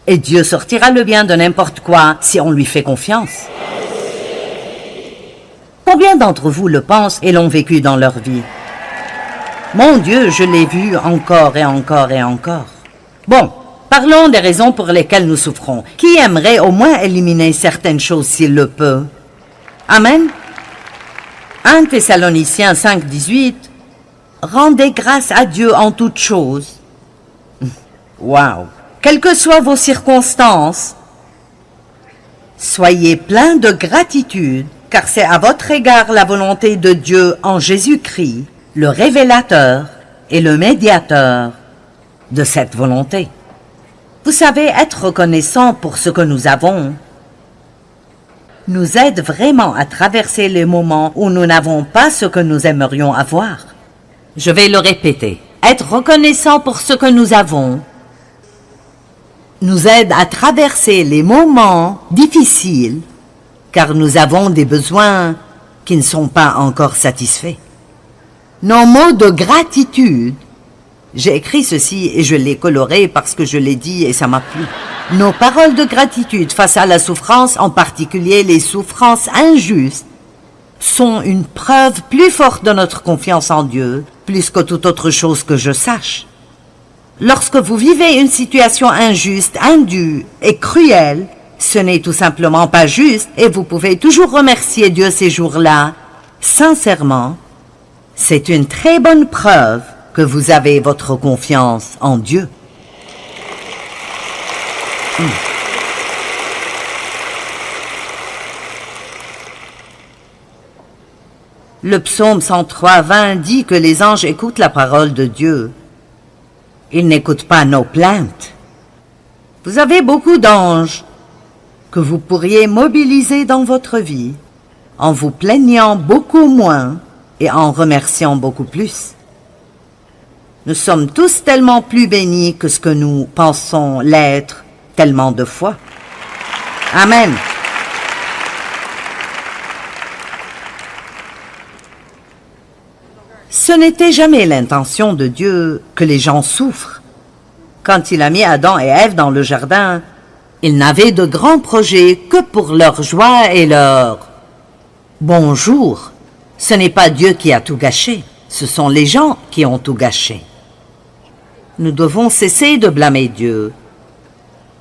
Et Dieu sortira le bien de n'importe quoi si on lui fait confiance. Combien d'entre vous le pensent et l'ont vécu dans leur vie? Mon Dieu, je l'ai vu encore et encore et encore. Bon, parlons des raisons pour lesquelles nous souffrons. Qui aimerait au moins éliminer certaines choses s'il le peut? Amen. 1 Thessaloniciens 5, 18. Rendez grâce à Dieu en toutes choses. Wow! Quelles que soient vos circonstances, soyez pleins de gratitude, car c'est à votre égard la volonté de Dieu en Jésus-Christ, le révélateur et le médiateur de cette volonté. Vous savez, être reconnaissant pour ce que nous avons nous aide vraiment à traverser les moments où nous n'avons pas ce que nous aimerions avoir. Je vais le répéter. Être reconnaissant pour ce que nous avons nous aide à traverser les moments difficiles, car nous avons des besoins qui ne sont pas encore satisfaits. Nos mots de gratitude, j'ai écrit ceci et je l'ai coloré parce que je l'ai dit et ça m'a plu. Nos paroles de gratitude face à la souffrance, en particulier les souffrances injustes, sont une preuve plus forte de notre confiance en Dieu, plus que toute autre chose que je sache. Lorsque vous vivez une situation injuste, indue et cruelle, ce n'est tout simplement pas juste et vous pouvez toujours remercier Dieu ces jours-là. Sincèrement, c'est une très bonne preuve que vous avez votre confiance en Dieu. Le psaume 103:20 dit que les anges écoutent la parole de Dieu. Ils n'écoutent pas nos plaintes. Vous avez beaucoup d'anges que vous pourriez mobiliser dans votre vie en vous plaignant beaucoup moins et en remerciant beaucoup plus. Nous sommes tous tellement plus bénis que ce que nous pensons l'être tellement de fois. Amen. Ce n'était jamais l'intention de Dieu que les gens souffrent. Quand il a mis Adam et Ève dans le jardin, il n'avait de grands projets que pour leur joie et leur bonjour. Ce n'est pas Dieu qui a tout gâché, ce sont les gens qui ont tout gâché. Nous devons cesser de blâmer Dieu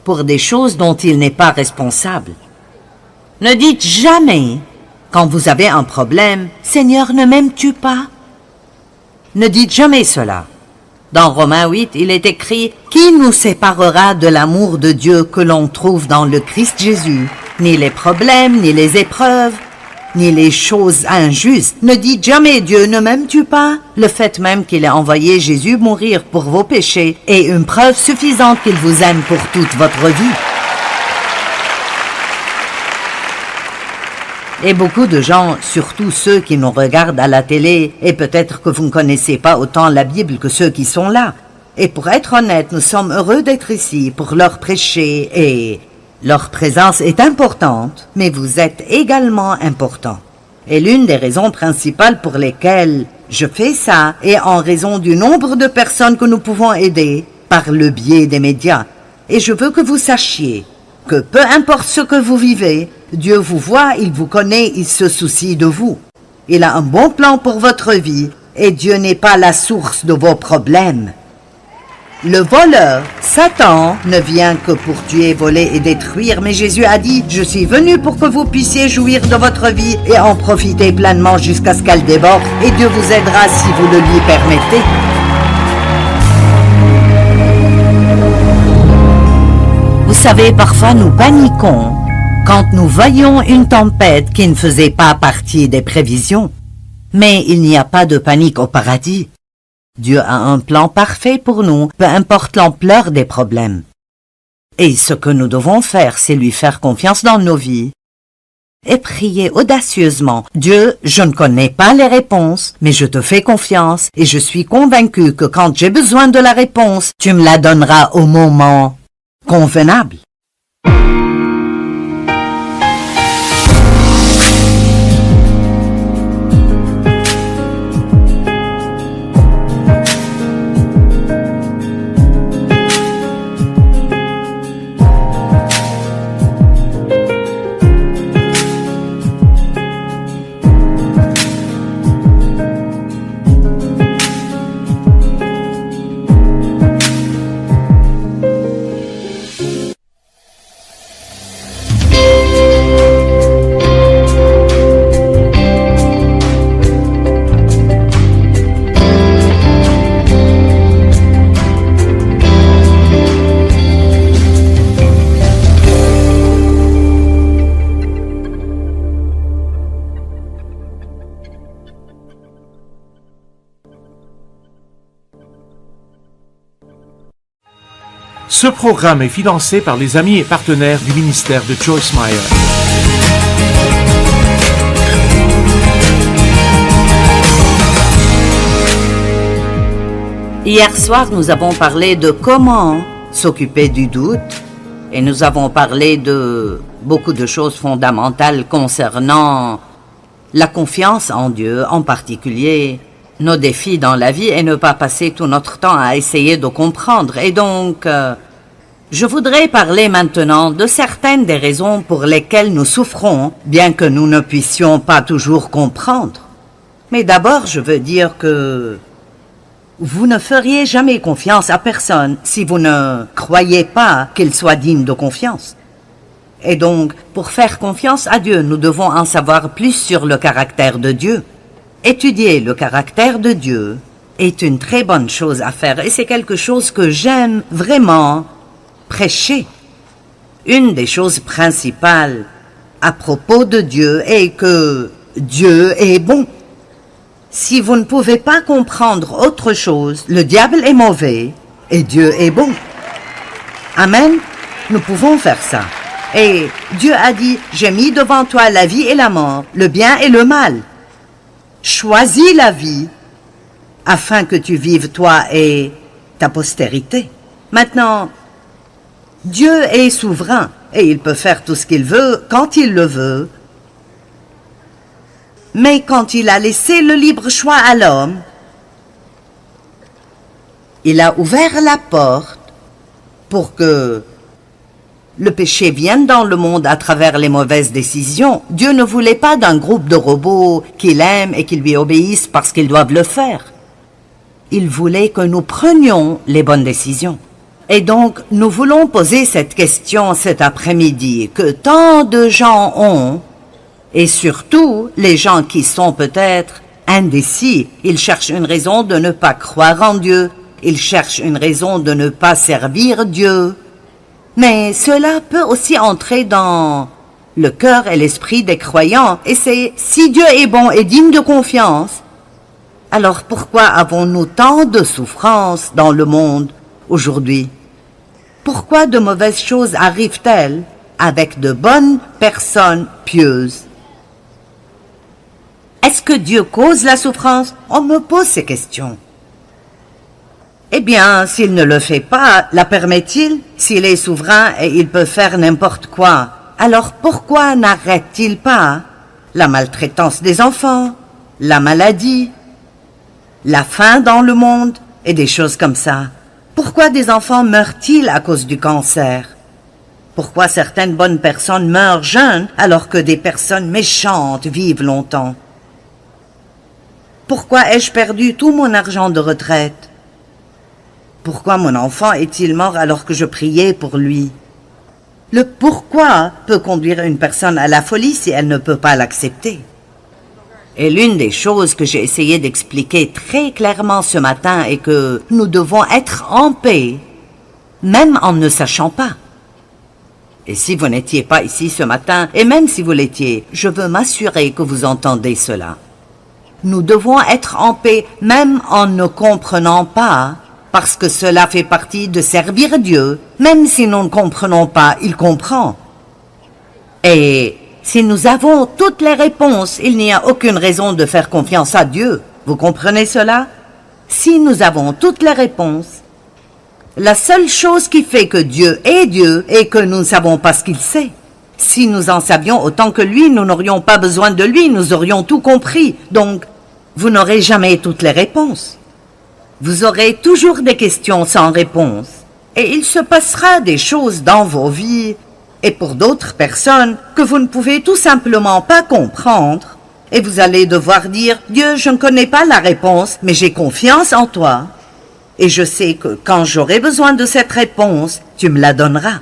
pour des choses dont il n'est pas responsable. Ne dites jamais, quand vous avez un problème, « Seigneur, ne m'aimes-tu pas ?» Ne dites jamais cela. Dans Romains 8, il est écrit « Qui nous séparera de l'amour de Dieu que l'on trouve dans le Christ Jésus? Ni les problèmes, ni les épreuves, ni les choses injustes. Ne dites jamais « Dieu, ne m'aimes-tu pas ?» Le fait même qu'il ait envoyé Jésus mourir pour vos péchés est une preuve suffisante qu'il vous aime pour toute votre vie. Et beaucoup de gens, surtout ceux qui nous regardent à la télé, et peut-être que vous ne connaissez pas autant la Bible que ceux qui sont là. Et pour être honnête, nous sommes heureux d'être ici pour leur prêcher et leur présence est importante, mais vous êtes également important. Et l'une des raisons principales pour lesquelles je fais ça est en raison du nombre de personnes que nous pouvons aider par le biais des médias. Et je veux que vous sachiez que peu importe ce que vous vivez, Dieu vous voit, il vous connaît, il se soucie de vous. Il a un bon plan pour votre vie et Dieu n'est pas la source de vos problèmes. Le voleur, Satan, ne vient que pour tuer, voler et détruire, mais Jésus a dit « Je suis venu pour que vous puissiez jouir de votre vie et en profiter pleinement jusqu'à ce qu'elle déborde, et Dieu vous aidera si vous le lui permettez. » Vous savez, parfois nous paniquons quand nous voyons une tempête qui ne faisait pas partie des prévisions. Mais il n'y a pas de panique au paradis. Dieu a un plan parfait pour nous, peu importe l'ampleur des problèmes. Et ce que nous devons faire, c'est lui faire confiance dans nos vies et prier audacieusement. Dieu, je ne connais pas les réponses, mais je te fais confiance et je suis convaincu que quand j'ai besoin de la réponse, tu me la donneras au moment convenable. Ce programme est financé par les amis et partenaires du ministère de Joyce Meyer. Hier soir, nous avons parlé de comment s'occuper du doute et nous avons parlé de beaucoup de choses fondamentales concernant la confiance en Dieu, en particulier nos défis dans la vie et ne pas passer tout notre temps à essayer de comprendre. Et donc, je voudrais parler maintenant de certaines des raisons pour lesquelles nous souffrons, bien que nous ne puissions pas toujours comprendre. Mais d'abord, je veux dire que vous ne feriez jamais confiance à personne si vous ne croyez pas qu'il soit digne de confiance. Et donc, pour faire confiance à Dieu, nous devons en savoir plus sur le caractère de Dieu. Étudier le caractère de Dieu est une très bonne chose à faire et c'est quelque chose que j'aime vraiment prêcher. Une des choses principales à propos de Dieu est que Dieu est bon. Si vous ne pouvez pas comprendre autre chose, le diable est mauvais et Dieu est bon. Amen. Nous pouvons faire ça. Et Dieu a dit, j'ai mis devant toi la vie et la mort, le bien et le mal. Choisis la vie afin que tu vives toi et ta postérité. Maintenant, Dieu est souverain et il peut faire tout ce qu'il veut quand il le veut. Mais quand il a laissé le libre choix à l'homme, il a ouvert la porte pour que le péché vienne dans le monde à travers les mauvaises décisions. Dieu ne voulait pas d'un groupe de robots qu'il aime et qui lui obéissent parce qu'ils doivent le faire. Il voulait que nous prenions les bonnes décisions. Et donc, nous voulons poser cette question cet après-midi que tant de gens ont, et surtout les gens qui sont peut-être indécis. Ils cherchent une raison de ne pas croire en Dieu. Ils cherchent une raison de ne pas servir Dieu. Mais cela peut aussi entrer dans le cœur et l'esprit des croyants. Et c'est, si Dieu est bon et digne de confiance, alors pourquoi avons-nous tant de souffrances dans le monde aujourd'hui? Pourquoi de mauvaises choses arrivent-elles avec de bonnes personnes pieuses? Est-ce que Dieu cause la souffrance? On me pose ces questions. Eh bien, s'il ne le fait pas, la permet-il? S'il est souverain et il peut faire n'importe quoi, alors pourquoi n'arrête-t-il pas la maltraitance des enfants, la maladie, la faim dans le monde et des choses comme ça? Pourquoi des enfants meurent-ils à cause du cancer? Pourquoi certaines bonnes personnes meurent jeunes alors que des personnes méchantes vivent longtemps? Pourquoi ai-je perdu tout mon argent de retraite? Pourquoi mon enfant est-il mort alors que je priais pour lui? Le pourquoi peut conduire une personne à la folie si elle ne peut pas l'accepter. Et l'une des choses que j'ai essayé d'expliquer très clairement ce matin est que nous devons être en paix, même en ne sachant pas. Et si vous n'étiez pas ici ce matin, et même si vous l'étiez, je veux m'assurer que vous entendez cela. Nous devons être en paix même en ne comprenant pas, parce que cela fait partie de servir Dieu. Même si nous ne comprenons pas, il comprend. Et si nous avons toutes les réponses, il n'y a aucune raison de faire confiance à Dieu. Vous comprenez cela? Si nous avons toutes les réponses, la seule chose qui fait que Dieu est que nous ne savons pas ce qu'il sait. Si nous en savions autant que lui, nous n'aurions pas besoin de lui, nous aurions tout compris. Donc, vous n'aurez jamais toutes les réponses. Vous aurez toujours des questions sans réponse. Et il se passera des choses dans vos vies et pour d'autres personnes que vous ne pouvez tout simplement pas comprendre. Et vous allez devoir dire, Dieu, je ne connais pas la réponse, mais j'ai confiance en toi. Et je sais que quand j'aurai besoin de cette réponse, tu me la donneras.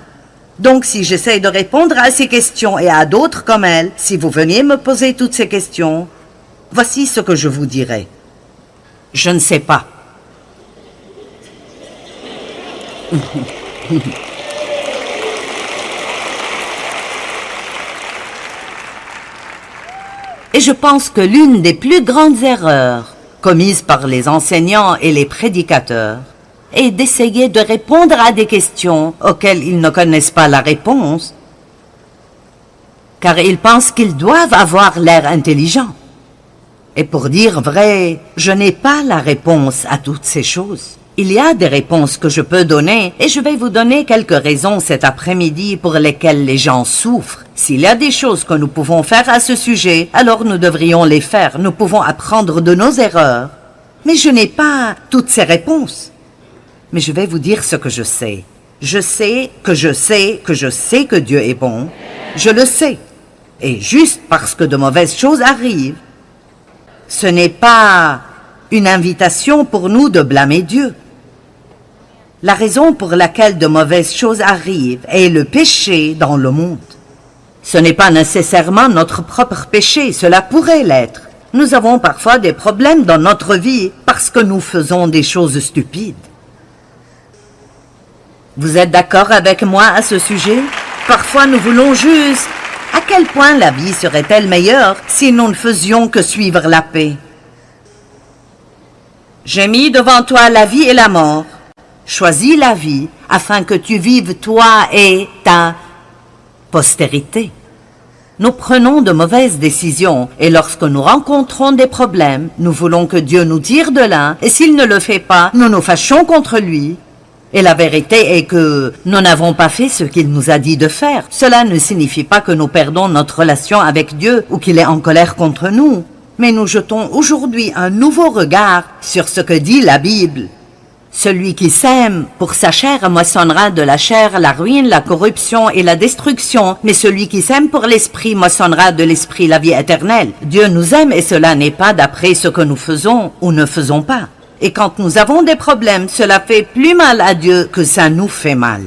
Donc si j'essaie de répondre à ces questions et à d'autres comme elle, si vous veniez me poser toutes ces questions, voici ce que je vous dirai. Je ne sais pas. Et je pense que l'une des plus grandes erreurs commises par les enseignants et les prédicateurs et d'essayer de répondre à des questions auxquelles ils ne connaissent pas la réponse, car ils pensent qu'ils doivent avoir l'air intelligents. Et pour dire vrai, je n'ai pas la réponse à toutes ces choses. Il y a des réponses que je peux donner et je vais vous donner quelques raisons cet après-midi pour lesquelles les gens souffrent. S'il y a des choses que nous pouvons faire à ce sujet, alors nous devrions les faire. Nous pouvons apprendre de nos erreurs. Mais je n'ai pas toutes ces réponses. Mais je vais vous dire ce que je sais. Je sais que je sais que je sais que Dieu est bon. Je le sais. Et juste parce que de mauvaises choses arrivent, ce n'est pas une invitation pour nous de blâmer Dieu. La raison pour laquelle de mauvaises choses arrivent est le péché dans le monde. Ce n'est pas nécessairement notre propre péché, cela pourrait l'être. Nous avons parfois des problèmes dans notre vie parce que nous faisons des choses stupides. Vous êtes d'accord avec moi à ce sujet? Parfois nous voulons juste... À quel point la vie serait-elle meilleure si nous ne faisions que suivre la paix? J'ai mis devant toi la vie et la mort. Choisis la vie afin que tu vives toi et ta postérité. Nous prenons de mauvaises décisions et lorsque nous rencontrons des problèmes, nous voulons que Dieu nous tire de là et s'il ne le fait pas, nous nous fâchons contre lui. Et la vérité est que nous n'avons pas fait ce qu'il nous a dit de faire. Cela ne signifie pas que nous perdons notre relation avec Dieu ou qu'il est en colère contre nous. Mais nous jetons aujourd'hui un nouveau regard sur ce que dit la Bible. Celui qui sème pour sa chair moissonnera de la chair la ruine, la corruption et la destruction. Mais celui qui sème pour l'esprit moissonnera de l'esprit la vie éternelle. Dieu nous aime et cela n'est pas d'après ce que nous faisons ou ne faisons pas. Et quand nous avons des problèmes, cela fait plus mal à Dieu que ça nous fait mal.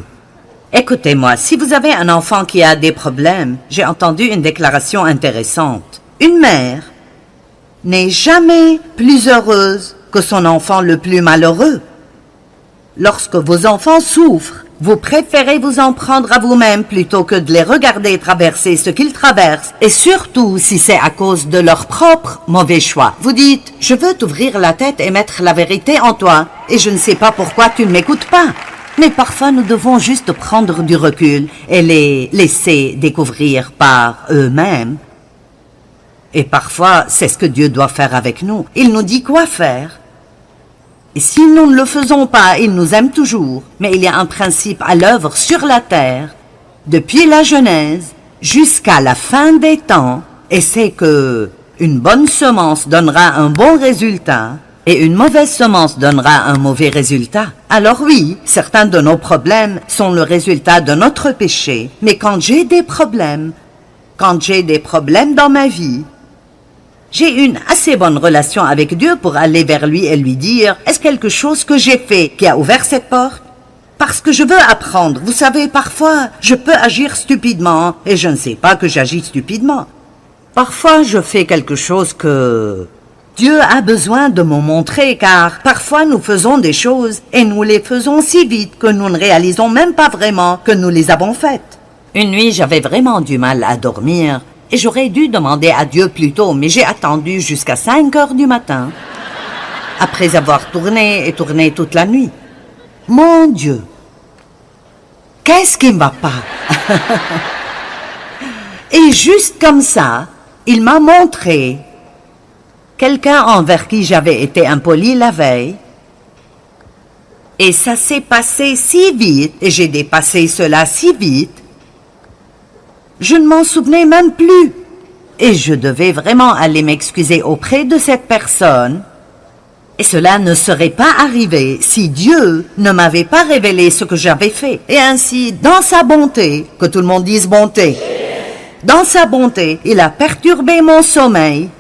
Écoutez-moi, si vous avez un enfant qui a des problèmes, j'ai entendu une déclaration intéressante. Une mère n'est jamais plus heureuse que son enfant le plus malheureux. Lorsque vos enfants souffrent, vous préférez vous en prendre à vous-même plutôt que de les regarder traverser ce qu'ils traversent, et surtout si c'est à cause de leur propre mauvais choix. Vous dites, je veux t'ouvrir la tête et mettre la vérité en toi, et je ne sais pas pourquoi tu ne m'écoutes pas. Mais parfois nous devons juste prendre du recul et les laisser découvrir par eux-mêmes. Et parfois, c'est ce que Dieu doit faire avec nous. Il nous dit quoi faire. Et si nous ne le faisons pas, il nous aime toujours. Mais il y a un principe à l'œuvre sur la terre, depuis la Genèse jusqu'à la fin des temps, et c'est que une bonne semence donnera un bon résultat, et une mauvaise semence donnera un mauvais résultat. Alors oui, certains de nos problèmes sont le résultat de notre péché, mais quand j'ai des problèmes dans ma vie, j'ai une assez bonne relation avec Dieu pour aller vers lui et lui dire « Est-ce quelque chose que j'ai fait qui a ouvert cette porte ?» Parce que je veux apprendre. Vous savez, parfois, je peux agir stupidement et je ne sais pas que j'agis stupidement. Parfois, je fais quelque chose que Dieu a besoin de me montrer car parfois nous faisons des choses et nous les faisons si vite que nous ne réalisons même pas vraiment que nous les avons faites. Une nuit, j'avais vraiment du mal à dormir. Et j'aurais dû demander à Dieu plus tôt, mais j'ai attendu jusqu'à 5 heures du matin, après avoir tourné et tourné toute la nuit. Mon Dieu, qu'est-ce qui ne va pas? Et juste comme ça, il m'a montré quelqu'un envers qui j'avais été impoli la veille. Et ça s'est passé si vite, et j'ai dépassé cela si vite, je ne m'en souvenais même plus. Et je devais vraiment aller m'excuser auprès de cette personne. Et cela ne serait pas arrivé si Dieu ne m'avait pas révélé ce que j'avais fait. Et ainsi, dans sa bonté, que tout le monde dise bonté, dans sa bonté, il a perturbé mon sommeil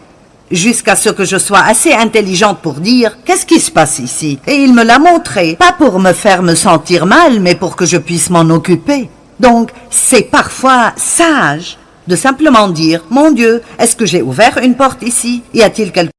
jusqu'à ce que je sois assez intelligente pour dire « Qu'est-ce qui se passe ici ?» Et il me l'a montré, pas pour me faire me sentir mal, mais pour que je puisse m'en occuper. Donc, c'est parfois sage de simplement dire « Mon Dieu, est-ce que j'ai ouvert une porte ici? Y a-t-il quelque... »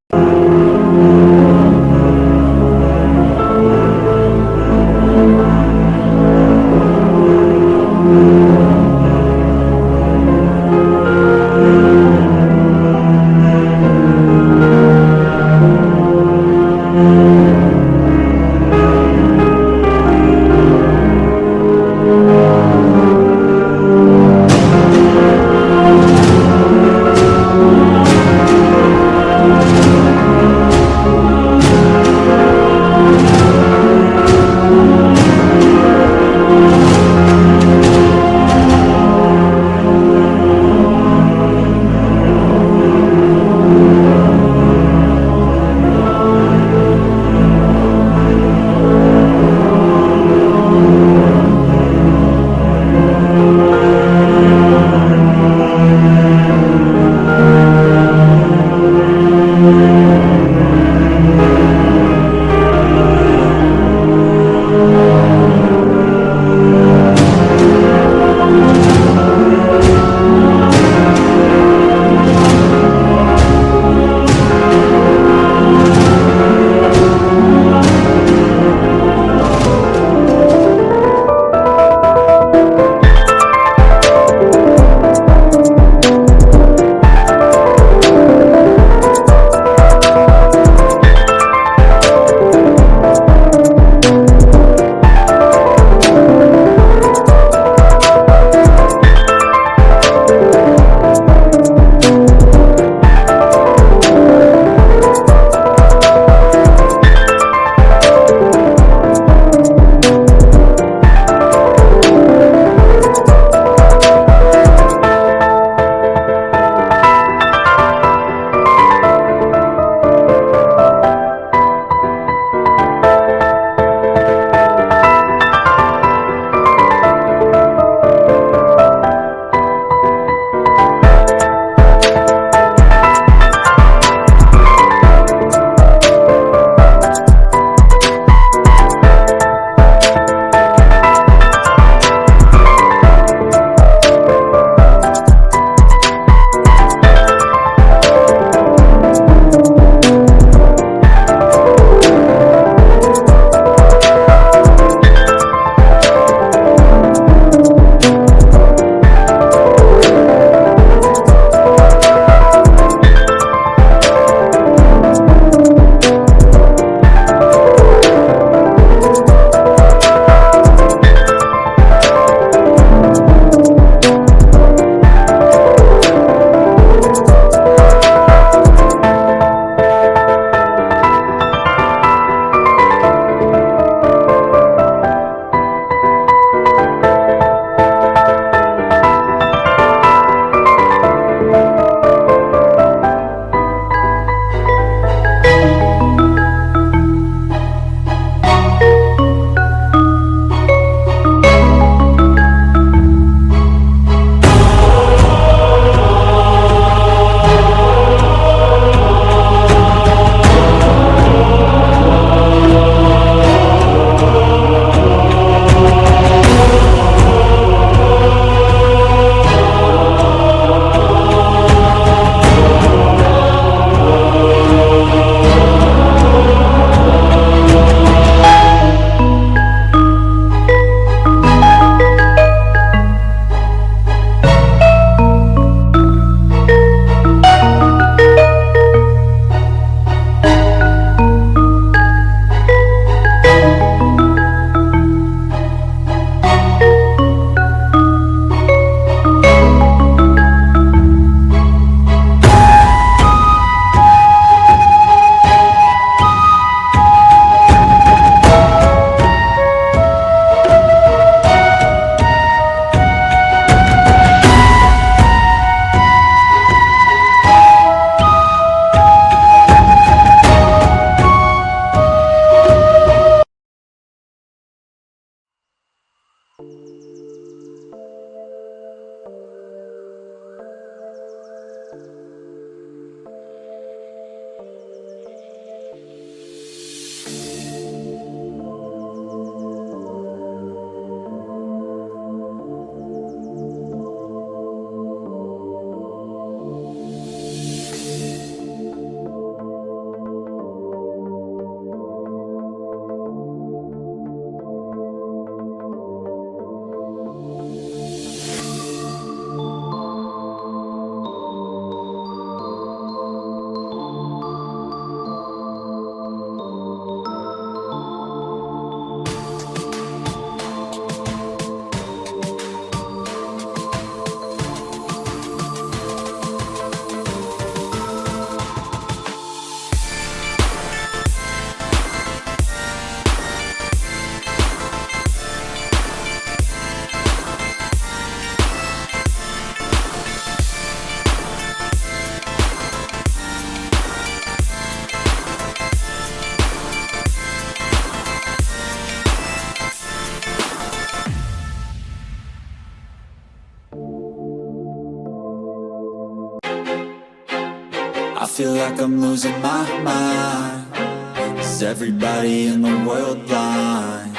like I'm losing my mind. Is everybody in the world blind?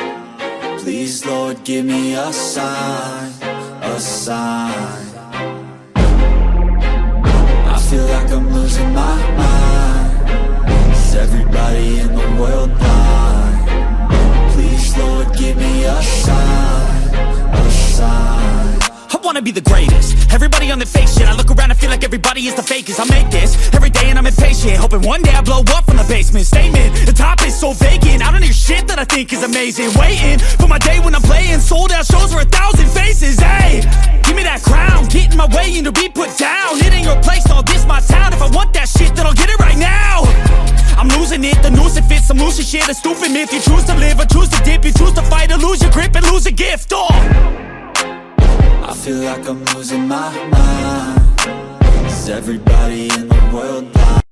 Please, Lord, give me a sign, a sign. I feel like I'm losing my mind. Is everybody in the world blind? Please, Lord, give me a sign, a sign. I wanna be the greatest. Everybody on the fake shit. I look around and feel like everybody is the fakest. I make this every day and I'm impatient, hoping one day I blow up from the basement. Statement, the top is so vacant. I don't hear shit that I think is amazing. Waiting for my day when I'm playing sold out shows for 1,000 faces. Hey, give me that crown, get in my way and to be put down. It ain't your place, all this my town. If I want that shit, then I'll get it right now. I'm losing it, the noose it fits, some loose shit, a stupid myth. You choose to live or choose to dip, you choose to fight or lose your grip and lose a gift. I feel like I'm losing my mind. Is everybody in the world blind?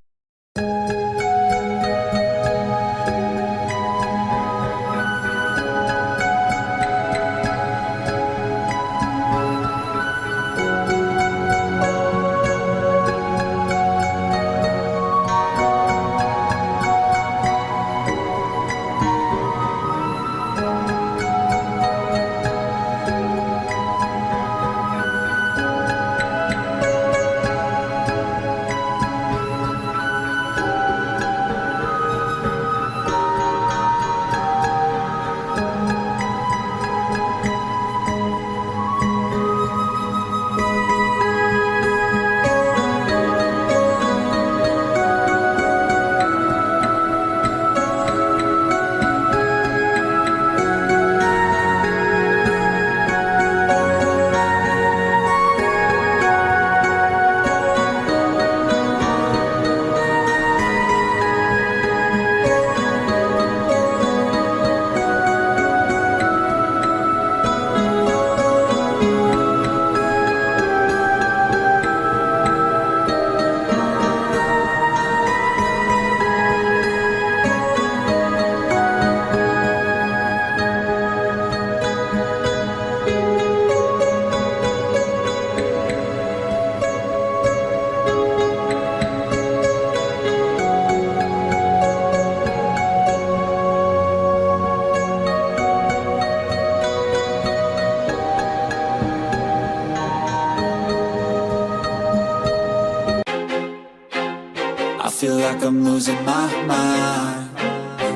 I feel like I'm losing my mind.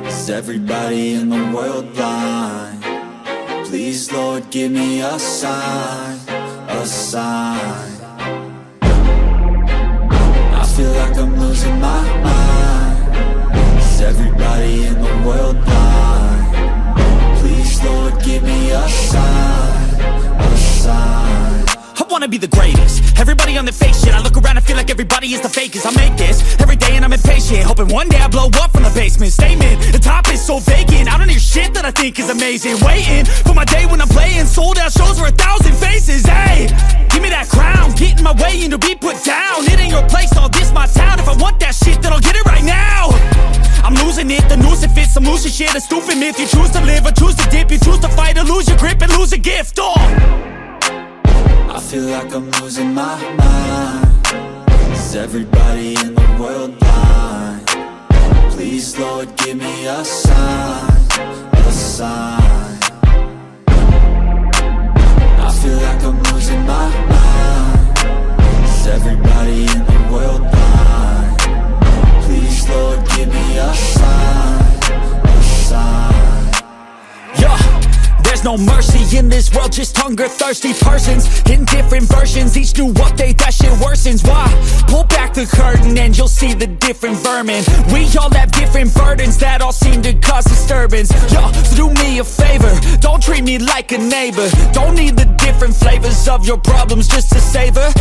Is everybody in the world blind? Please, Lord, give me a sign, a sign. I feel like I'm losing my mind. Is everybody in the world blind? Please, Lord, give me a sign, a sign. I wanna be the greatest. Everybody on the fake shit. I look around and feel like everybody is the fakest. I make this every day and I'm impatient, hoping one day I blow up from the basement. Statement, the top is so vacant. I don't hear shit that I think is amazing. Waiting for my day when I'm playing sold out shows for 1,000 faces. Hey, give me that crown, get in my way and to be put down. It ain't your place, all this my town. If I want that shit, then I'll get it right now. I'm losing it, the noose it fits, some loose shit, a stupid myth. You choose to live or choose to dip, you choose to fight or lose your grip and lose a gift. I feel like I'm losing my mind. Is everybody in the world blind? Please, Lord, give me a sign, a sign. I feel like I'm losing my mind. Is everybody in the world blind? Please, Lord, give me a sign, a sign. Yeah. There's no mercy in this world, just hunger-thirsty persons in different versions. Each new update, that shit worsens. Why? Pull back the curtain and you'll see the different vermin. We all have different burdens that all seem to cause disturbance. Yo, do me a favor, don't treat me like a neighbor. Don't need the different flavors of your problems just to savor.